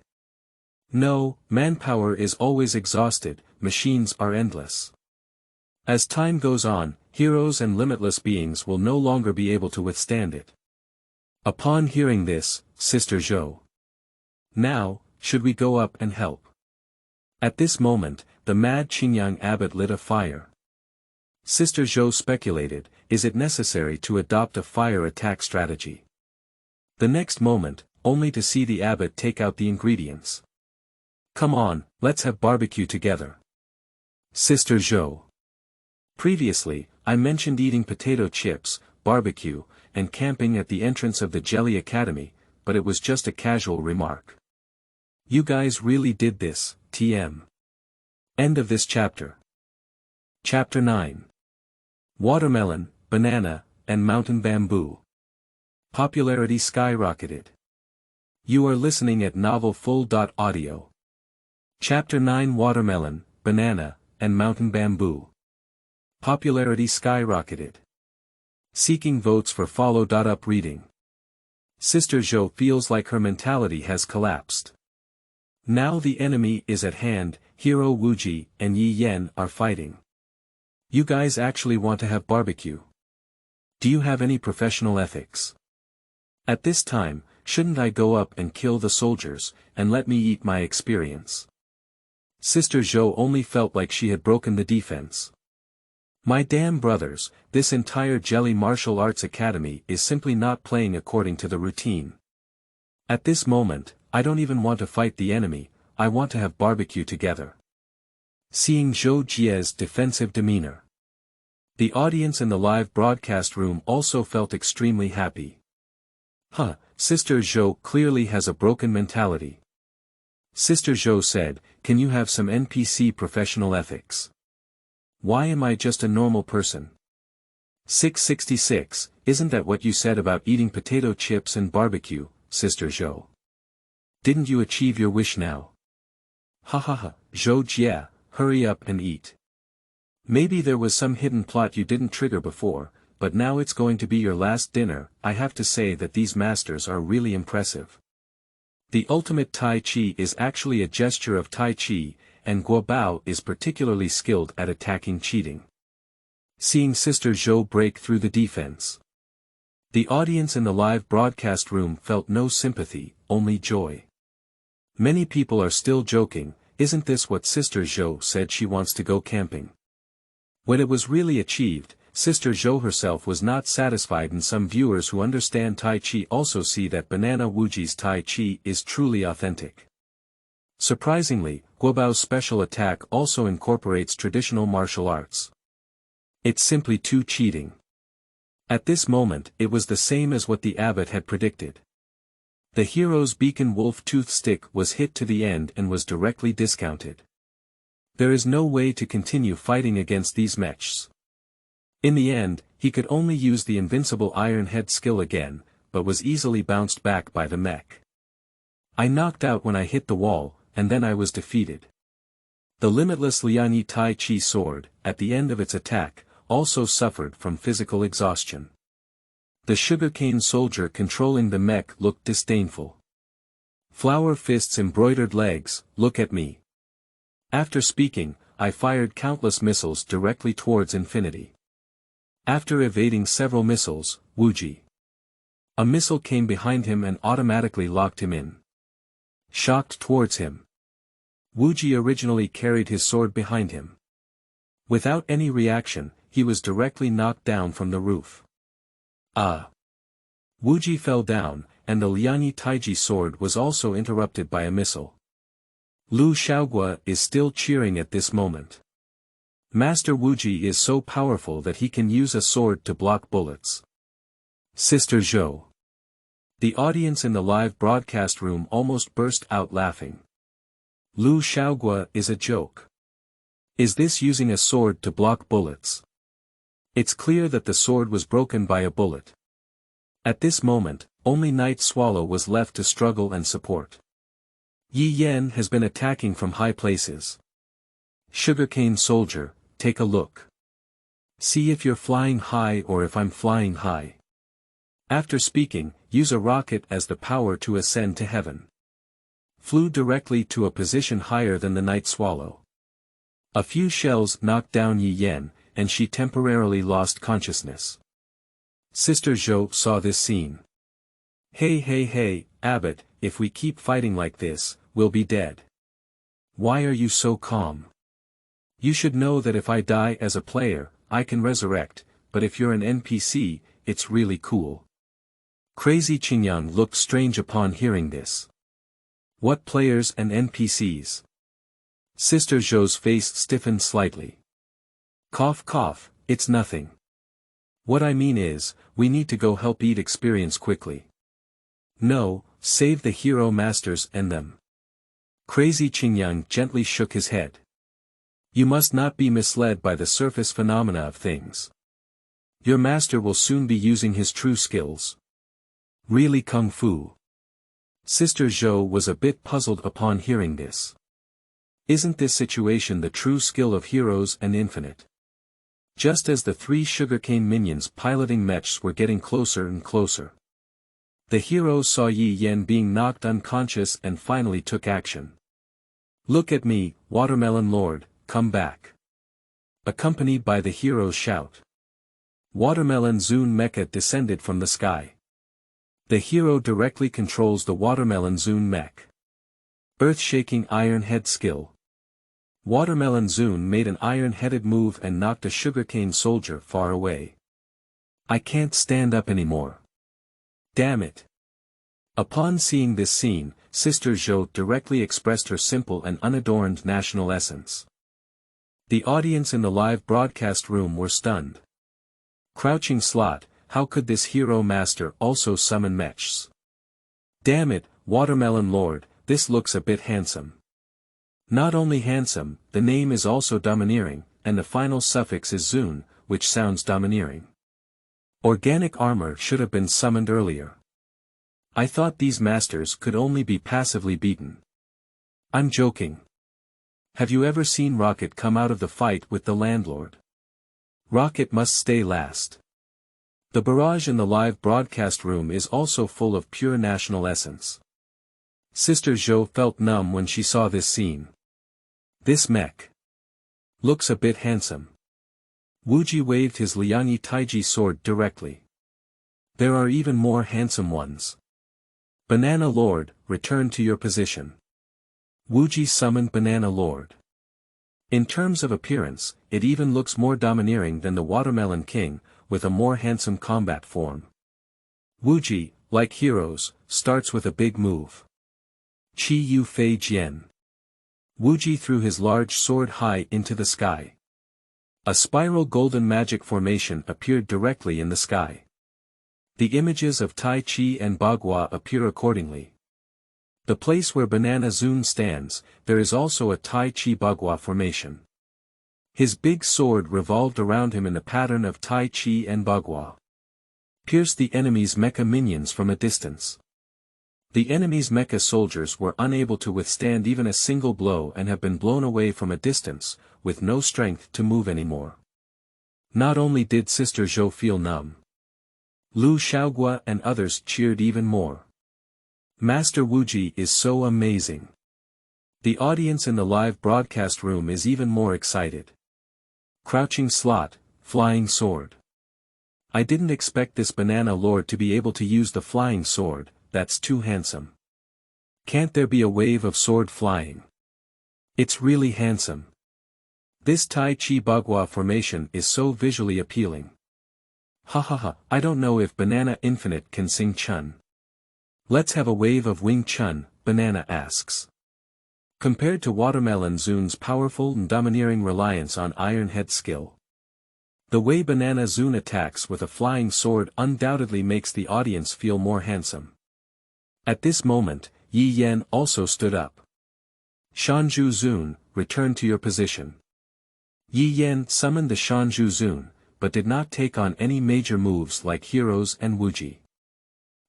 No, manpower is always exhausted, machines are endless. As time goes on, heroes and limitless beings will no longer be able to withstand it. Upon hearing this, Sister Zhou. Now, should we go up and help? At this moment, the mad Qingyang abbot lit a fire. Sister Zhou speculated, is it necessary to adopt a fire attack strategy? The next moment, only to see the abbot take out the ingredients. Come on, let's have barbecue together. Sister Zhou. Previously, I mentioned eating potato chips, barbecue, and camping at the entrance of the Jelly Academy, but it was just a casual remark. You guys really did this, TM. End of this chapter. Chapter 9. Watermelon, Banana, and Mountain Bamboo. Popularity skyrocketed. You are listening at novelfull.audio. Chapter 9 Watermelon, Banana, and Mountain Bamboo. Popularity skyrocketed. Seeking votes for follow.up reading. Sister Zhou feels like her mentality has collapsed. Now the enemy is at hand, Hero Wuji and Yi Yan are fighting. You guys actually want to have barbecue? Do you have any professional ethics? At this time, shouldn't I go up and kill the soldiers, and let me eat my experience? Sister Zhou only felt like she had broken the defense. My damn brothers, this entire Jelly Martial Arts Academy is simply not playing according to the routine. At this moment, I don't even want to fight the enemy, I want to have barbecue together. Seeing Zhou Jie's defensive demeanor. The audience in the live broadcast room also felt extremely happy. Sister Zhou clearly has a broken mentality. Sister Zhou said, can you have some NPC professional ethics? Why am I just a normal person? 666, isn't that what you said about eating potato chips and barbecue, Sister Zhou? Didn't you achieve your wish now? Zhou Jie, hurry up and eat. Maybe there was some hidden plot you didn't trigger before, but now it's going to be your last dinner. I have to say that these masters are really impressive. The ultimate Tai Chi is actually a gesture of Tai Chi, and Guobao is particularly skilled at attacking cheating. Seeing Sister Zhou break through the defense. The audience in the live broadcast room felt no sympathy, only joy. Many people are still joking, isn't this what Sister Zhou said she wants to go camping? When it was really achieved, Sister Zhou herself was not satisfied, and some viewers who understand Tai Chi also see that Banana Wuji's Tai Chi is truly authentic. Surprisingly, Guobao Special Attack also incorporates traditional martial arts. It's simply too cheating. At this moment, it was the same as what the abbot had predicted. The hero's beacon wolf tooth stick was hit to the end and was directly discounted. There is no way to continue fighting against these mechs. In the end, he could only use the invincible Iron Head skill again, but was easily bounced back by the mech. I knocked out when I hit the wall, and then I was defeated. The limitless Lianyi Tai Chi sword, at the end of its attack, also suffered from physical exhaustion. The sugarcane soldier controlling the mech looked disdainful. Flower fist's embroidered legs, look at me. After speaking, I fired countless missiles directly towards infinity. After evading several missiles, Wuji. A missile came behind him and automatically locked him in. Shocked towards him. Wuji originally carried his sword behind him. Without any reaction, he was directly knocked down from the roof. Wuji fell down, and the Lianyi Taiji sword was also interrupted by a missile. Lu Xiaoguo is still cheering at this moment. Master Wuji is so powerful that he can use a sword to block bullets. Sister Zhou. The audience in the live broadcast room almost burst out laughing. Lu Xiaoguo is a joke. Is this using a sword to block bullets? It's clear that the sword was broken by a bullet. At this moment, only Night Swallow was left to struggle and support. Yi Yan has been attacking from high places. Sugarcane soldier, take a look. See if you're flying high or if I'm flying high. After speaking, use a rocket as the power to ascend to heaven. Flew directly to a position higher than the Night Swallow. A few shells knocked down Yi Yan, and she temporarily lost consciousness. Sister Zhou saw this scene. Hey, Abbot, if we keep fighting like this, we'll be dead. Why are you so calm? You should know that if I die as a player, I can resurrect, but if you're an NPC, it's really cool. Crazy Qingyang looked strange upon hearing this. What players and NPCs? Sister Zhou's face stiffened slightly. Cough cough, it's nothing. What I mean is, we need to go help eat experience quickly. No, save the hero masters and them. Crazy Qingyang gently shook his head. You must not be misled by the surface phenomena of things. Your master will soon be using his true skills. Really kung fu. Sister Zhou was a bit puzzled upon hearing this. Isn't this situation the true skill of heroes and infinite? Just as the three sugarcane minions piloting mechs were getting closer and closer. The heroes saw Yi Yan being knocked unconscious and finally took action. Look at me, Watermelon Lord, come back. Accompanied by the hero's shout. Watermelon Zune Mecha descended from the sky. The hero directly controls the Watermelon Zune Mech. Earth-shaking iron head skill. Watermelon Zune made an iron-headed move and knocked a sugarcane soldier far away. I can't stand up anymore. Damn it. Upon seeing this scene, Sister Zhou directly expressed her simple and unadorned national essence. The audience in the live broadcast room were stunned. Crouching slot, how could this hero master also summon mechs? Damn it, Watermelon Lord, this looks a bit handsome. Not only handsome, the name is also domineering, and the final suffix is Zune, which sounds domineering. Organic armor should have been summoned earlier. I thought these masters could only be passively beaten. I'm joking. Have you ever seen Rocket come out of the fight with the landlord? Rocket must stay last. The barrage in the live broadcast room is also full of pure national essence. Sister Zhou felt numb when she saw this scene. This mech looks a bit handsome. Wuji waved his Liangyi Taiji sword directly. There are even more handsome ones. Banana Lord, return to your position. Wuji summoned Banana Lord. In terms of appearance, it even looks more domineering than the Watermelon King, with a more handsome combat form. Wuji, like heroes, starts with a big move. Qi Yu Fei Jian. Wuji threw his large sword high into the sky. A spiral golden magic formation appeared directly in the sky. The images of Tai Chi and Bagua appear accordingly. The place where Banana Zune stands, there is also a Tai Chi Bagua formation. His big sword revolved around him in the pattern of Tai Chi and Bagua. Pierced the enemy's mecha minions from a distance. The enemy's mecha soldiers were unable to withstand even a single blow and have been blown away from a distance, with no strength to move anymore. Not only did Sister Zhou feel numb. Lu Xiaoguo and others cheered even more. Master Wuji is so amazing. The audience in the live broadcast room is even more excited. Crouching slot, flying sword. I didn't expect this Banana Lord to be able to use the flying sword, that's too handsome. Can't there be a wave of sword flying? It's really handsome. This Tai Chi Bagua formation is so visually appealing. Ha ha ha, I don't know if Banana Infinite can sing Chun. Let's have a wave of Wing Chun, Banana asks. Compared to Watermelon Zune's powerful and domineering reliance on iron head skill. The way Banana Zune attacks with a flying sword undoubtedly makes the audience feel more handsome. At this moment, Yi Yan also stood up. Shanzhu Zune, return to your position. Yi Yan summoned the Shanzhu Zune, but did not take on any major moves like heroes and Wuji.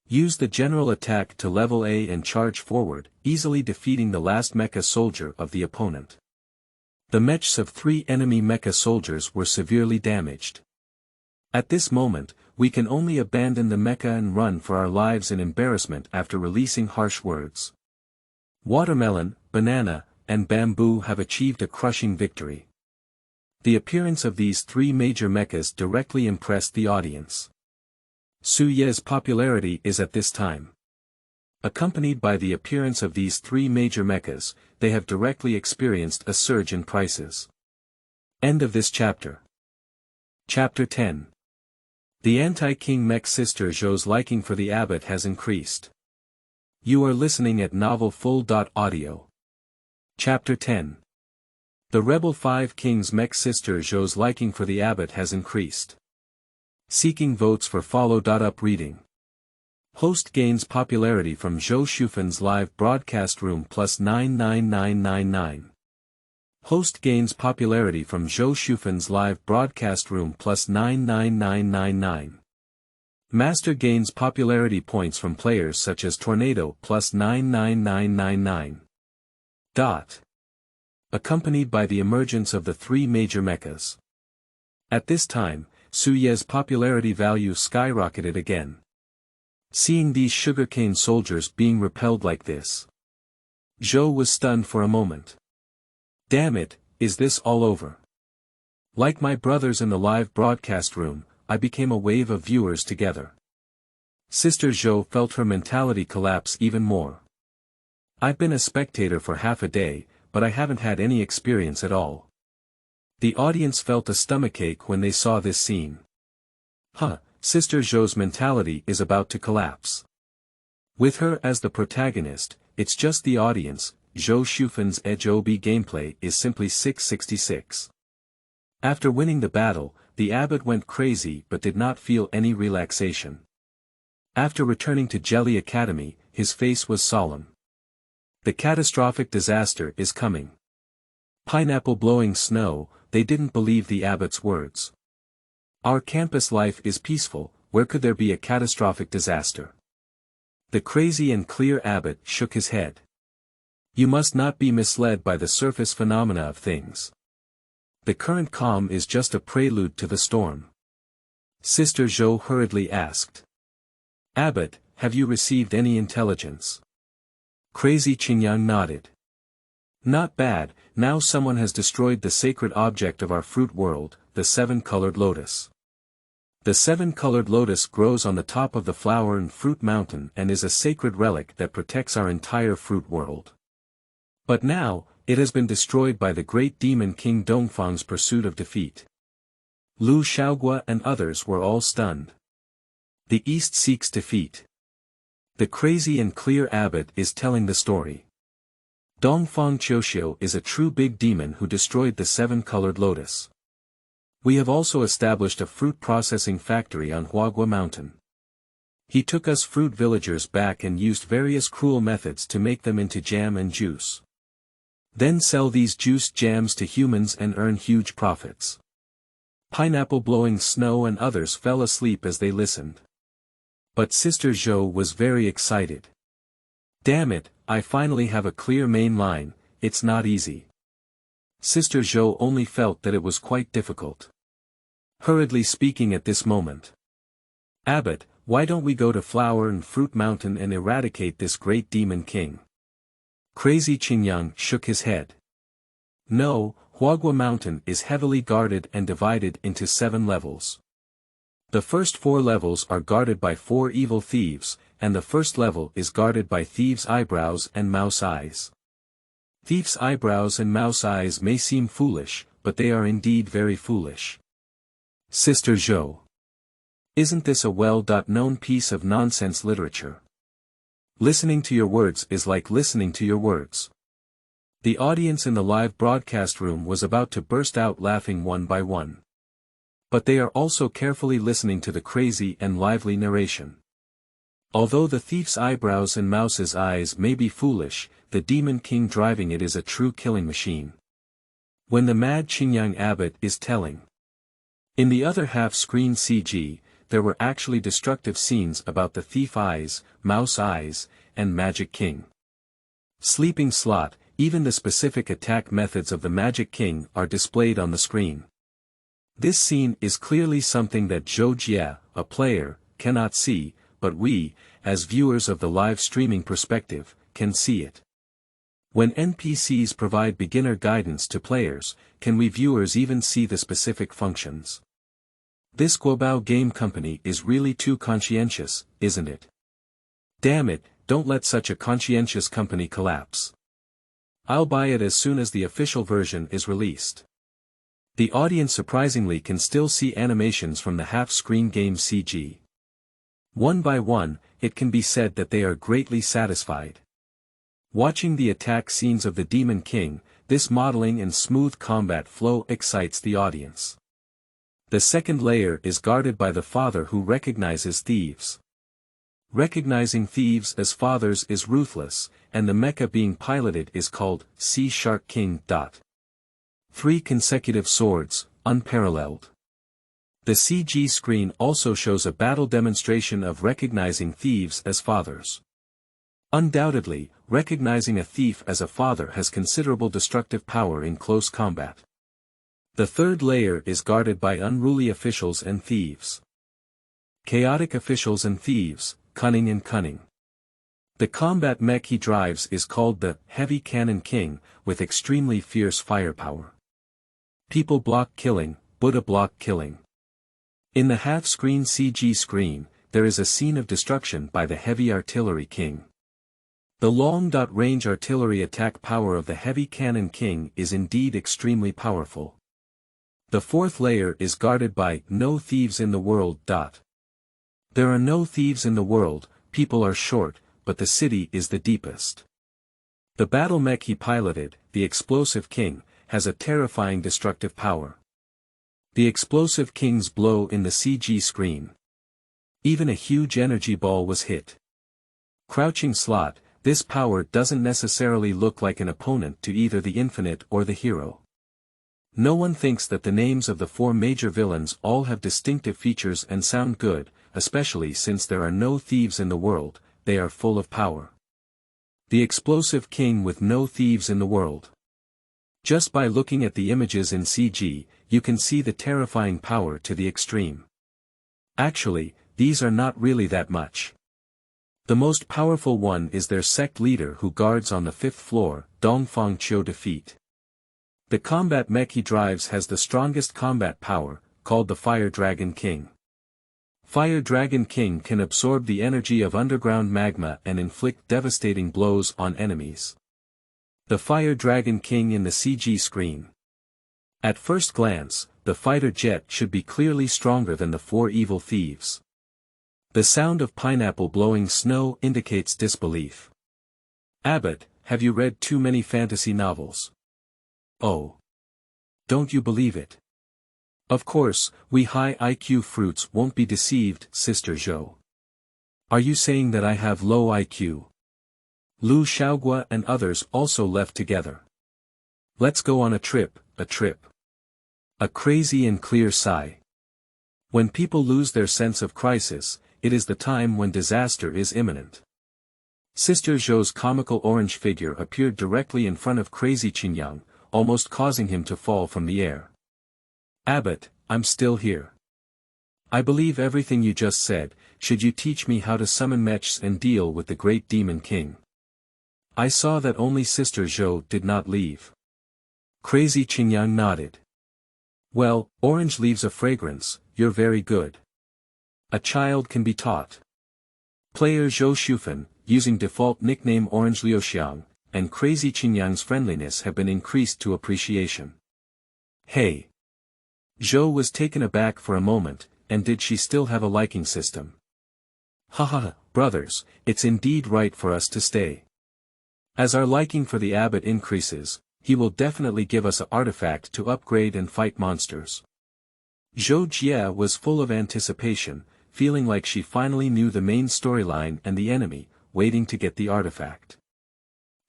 Use the general attack to level A and charge forward, easily defeating the last mecha soldier of the opponent. The mechs of 3 enemy mecha soldiers were severely damaged. At this moment, we can only abandon the mecha and run for our lives in embarrassment after releasing harsh words. Watermelon, Banana, and Bamboo have achieved a crushing victory. The appearance of these 3 major mechas directly impressed the audience. Su Ye's popularity is at this time. Accompanied by the appearance of these 3 major mechas, they have directly experienced a surge in prices. End of this chapter. Chapter 10. The Anti King Mech Sister Zhou's liking for the abbot has increased. You are listening at novelfull.audio. Chapter 10. The Rebel 5 King's Mech Sister Zhou's liking for the abbot has increased. Seeking votes for follow.up reading. Host gains popularity from Zhou Shufan's live broadcast room plus 99999. Host gains popularity from Zhou Shufan's live broadcast room plus 99999. Master gains popularity points from players such as Tornado plus 99999. Accompanied by the emergence of the three major mechas. At this time, Su Ye's popularity value skyrocketed again. Seeing these sugarcane soldiers being repelled like this, Zhou was stunned for a moment. Damn it, is this all over? Like my brothers in the live broadcast room, I became a wave of viewers together. Sister Zhou felt her mentality collapse even more. I've been a spectator for half a day, but I haven't had any experience at all. The audience felt a stomachache when they saw this scene. Sister Zhou's mentality is about to collapse. With her as the protagonist, it's just the audience. Zhou Shufan's Edge OB gameplay is simply 666. After winning the battle, the abbot went crazy but did not feel any relaxation. After returning to Jelly Academy, his face was solemn. The catastrophic disaster is coming. Pineapple blowing snow, they didn't believe the abbot's words. Our campus life is peaceful, where could there be a catastrophic disaster? The crazy and clear abbot shook his head. You must not be misled by the surface phenomena of things. The current calm is just a prelude to the storm. Sister Zhou hurriedly asked. Abbot, have you received any intelligence? Crazy Qingyang nodded. Not bad, now someone has destroyed the sacred object of our fruit world, the seven-colored lotus. The seven-colored lotus grows on the top of the flower and fruit mountain and is a sacred relic that protects our entire fruit world. But now, it has been destroyed by the great demon King Dongfang's pursuit of defeat. Lu Xiaoguo and others were all stunned. The East seeks defeat. The crazy and clear abbot is telling the story. Dongfang Qiuxiu is a true big demon who destroyed the seven-colored lotus. We have also established a fruit processing factory on Huaguo Mountain. He took us fruit villagers back and used various cruel methods to make them into jam and juice. Then sell these juiced jams to humans and earn huge profits. Pineapple blowing snow and others fell asleep as they listened. But Sister Zhou was very excited. Damn it, I finally have a clear main line, it's not easy. Sister Zhou only felt that it was quite difficult. Hurriedly speaking at this moment. Abbot, why don't we go to Flower and Fruit Mountain and eradicate this great demon king? Crazy Qingyang shook his head. No, Huaguo Mountain is heavily guarded and divided into 7 levels. The first 4 levels are guarded by 4 evil thieves, and the first level is guarded by Thieves' eyebrows and mouse eyes. Thieves' eyebrows and mouse eyes may seem foolish, but they are indeed very foolish. Sister Zhou. Isn't this a well-known piece of nonsense literature? Listening to your words is like listening to your words. The audience in the live broadcast room was about to burst out laughing one by one. But they are also carefully listening to the crazy and lively narration. Although the thief's eyebrows and mouse's eyes may be foolish, the demon king driving it is a true killing machine. When the mad Qingyang abbot is telling. In the other half-screen CG, there were actually destructive scenes about the thief eyes, mouse eyes, and magic king. Sleeping slot, even the specific attack methods of the magic king are displayed on the screen. This scene is clearly something that Zhou Jie, a player, cannot see, but we, as viewers of the live streaming perspective, can see it. When NPCs provide beginner guidance to players, can we viewers even see the specific functions? This Guobao game company is really too conscientious, isn't it? Damn it, don't let such a conscientious company collapse. I'll buy it as soon as the official version is released. The audience surprisingly can still see animations from the half-screen game CG. One by one, it can be said that they are greatly satisfied. Watching the attack scenes of the Demon King, this modeling and smooth combat flow excites the audience. The second layer is guarded by the father who recognizes thieves. Recognizing thieves as fathers is ruthless, and the mecha being piloted is called Sea Shark King. 3 consecutive swords, unparalleled. The CG screen also shows a battle demonstration of recognizing thieves as fathers. Undoubtedly, recognizing a thief as a father has considerable destructive power in close combat. The third layer is guarded by unruly officials and thieves. Chaotic officials and thieves, cunning and cunning. The combat mech he drives is called the Heavy Cannon King, with extremely fierce firepower. People block killing, Buddha block killing. In the half-screen CG screen, there is a scene of destruction by the Heavy Artillery King. The long-range artillery attack power of the Heavy Cannon King is indeed extremely powerful. The fourth layer is guarded by no thieves in the world. There are no thieves in the world, people are short, but the city is the deepest. The battle mech he piloted, the Explosive King, has a terrifying destructive power. The Explosive King's blow in the CG screen. Even a huge energy ball was hit. Crouching slot, this power doesn't necessarily look like an opponent to either the Infinite or the hero. No one thinks that the names of the 4 major villains all have distinctive features and sound good, especially since there are no thieves in the world, they are full of power. The Explosive King with no thieves in the world. Just by looking at the images in CG, you can see the terrifying power to the extreme. Actually, these are not really that much. The most powerful one is their sect leader who guards on the 5th floor, Dongfang Qiu defeat. The combat mech he drives has the strongest combat power, called the Fire Dragon King. Fire Dragon King can absorb the energy of underground magma and inflict devastating blows on enemies. The Fire Dragon King in the CG screen. At first glance, the fighter jet should be clearly stronger than the 4 evil thieves. The sound of pineapple blowing snow indicates disbelief. Abbot, have you read too many fantasy novels? Oh. Don't you believe it? Of course, we high IQ fruits won't be deceived, Sister Zhou. Are you saying that I have low IQ? Lu Xiaoguo and others also left together. Let's go on a trip. A crazy and clear sigh. When people lose their sense of crisis, it is the time when disaster is imminent. Sister Zhou's comical orange figure appeared directly in front of Crazy Qingyang, almost causing him to fall from the air. Abbot, I'm still here. I believe everything you just said. Should you teach me how to summon mechs and deal with the great Demon King? I saw that only Sister Zhou did not leave. Crazy Qingyang nodded. Well, orange leaves a fragrance, you're very good. A child can be taught. Player Zhou Shufan, using default nickname Orange Liuxiang, and Crazy Qingyang's friendliness have been increased to appreciation. Hey! Zhou was taken aback for a moment, and did she still have a liking system? Haha, brothers, it's indeed right for us to stay. As our liking for the abbot increases, he will definitely give us an artifact to upgrade and fight monsters. Zhou Jie was full of anticipation, feeling like she finally knew the main storyline and the enemy, waiting to get the artifact.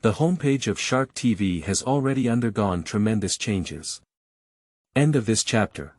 The homepage of Shark TV has already undergone tremendous changes. End of this chapter.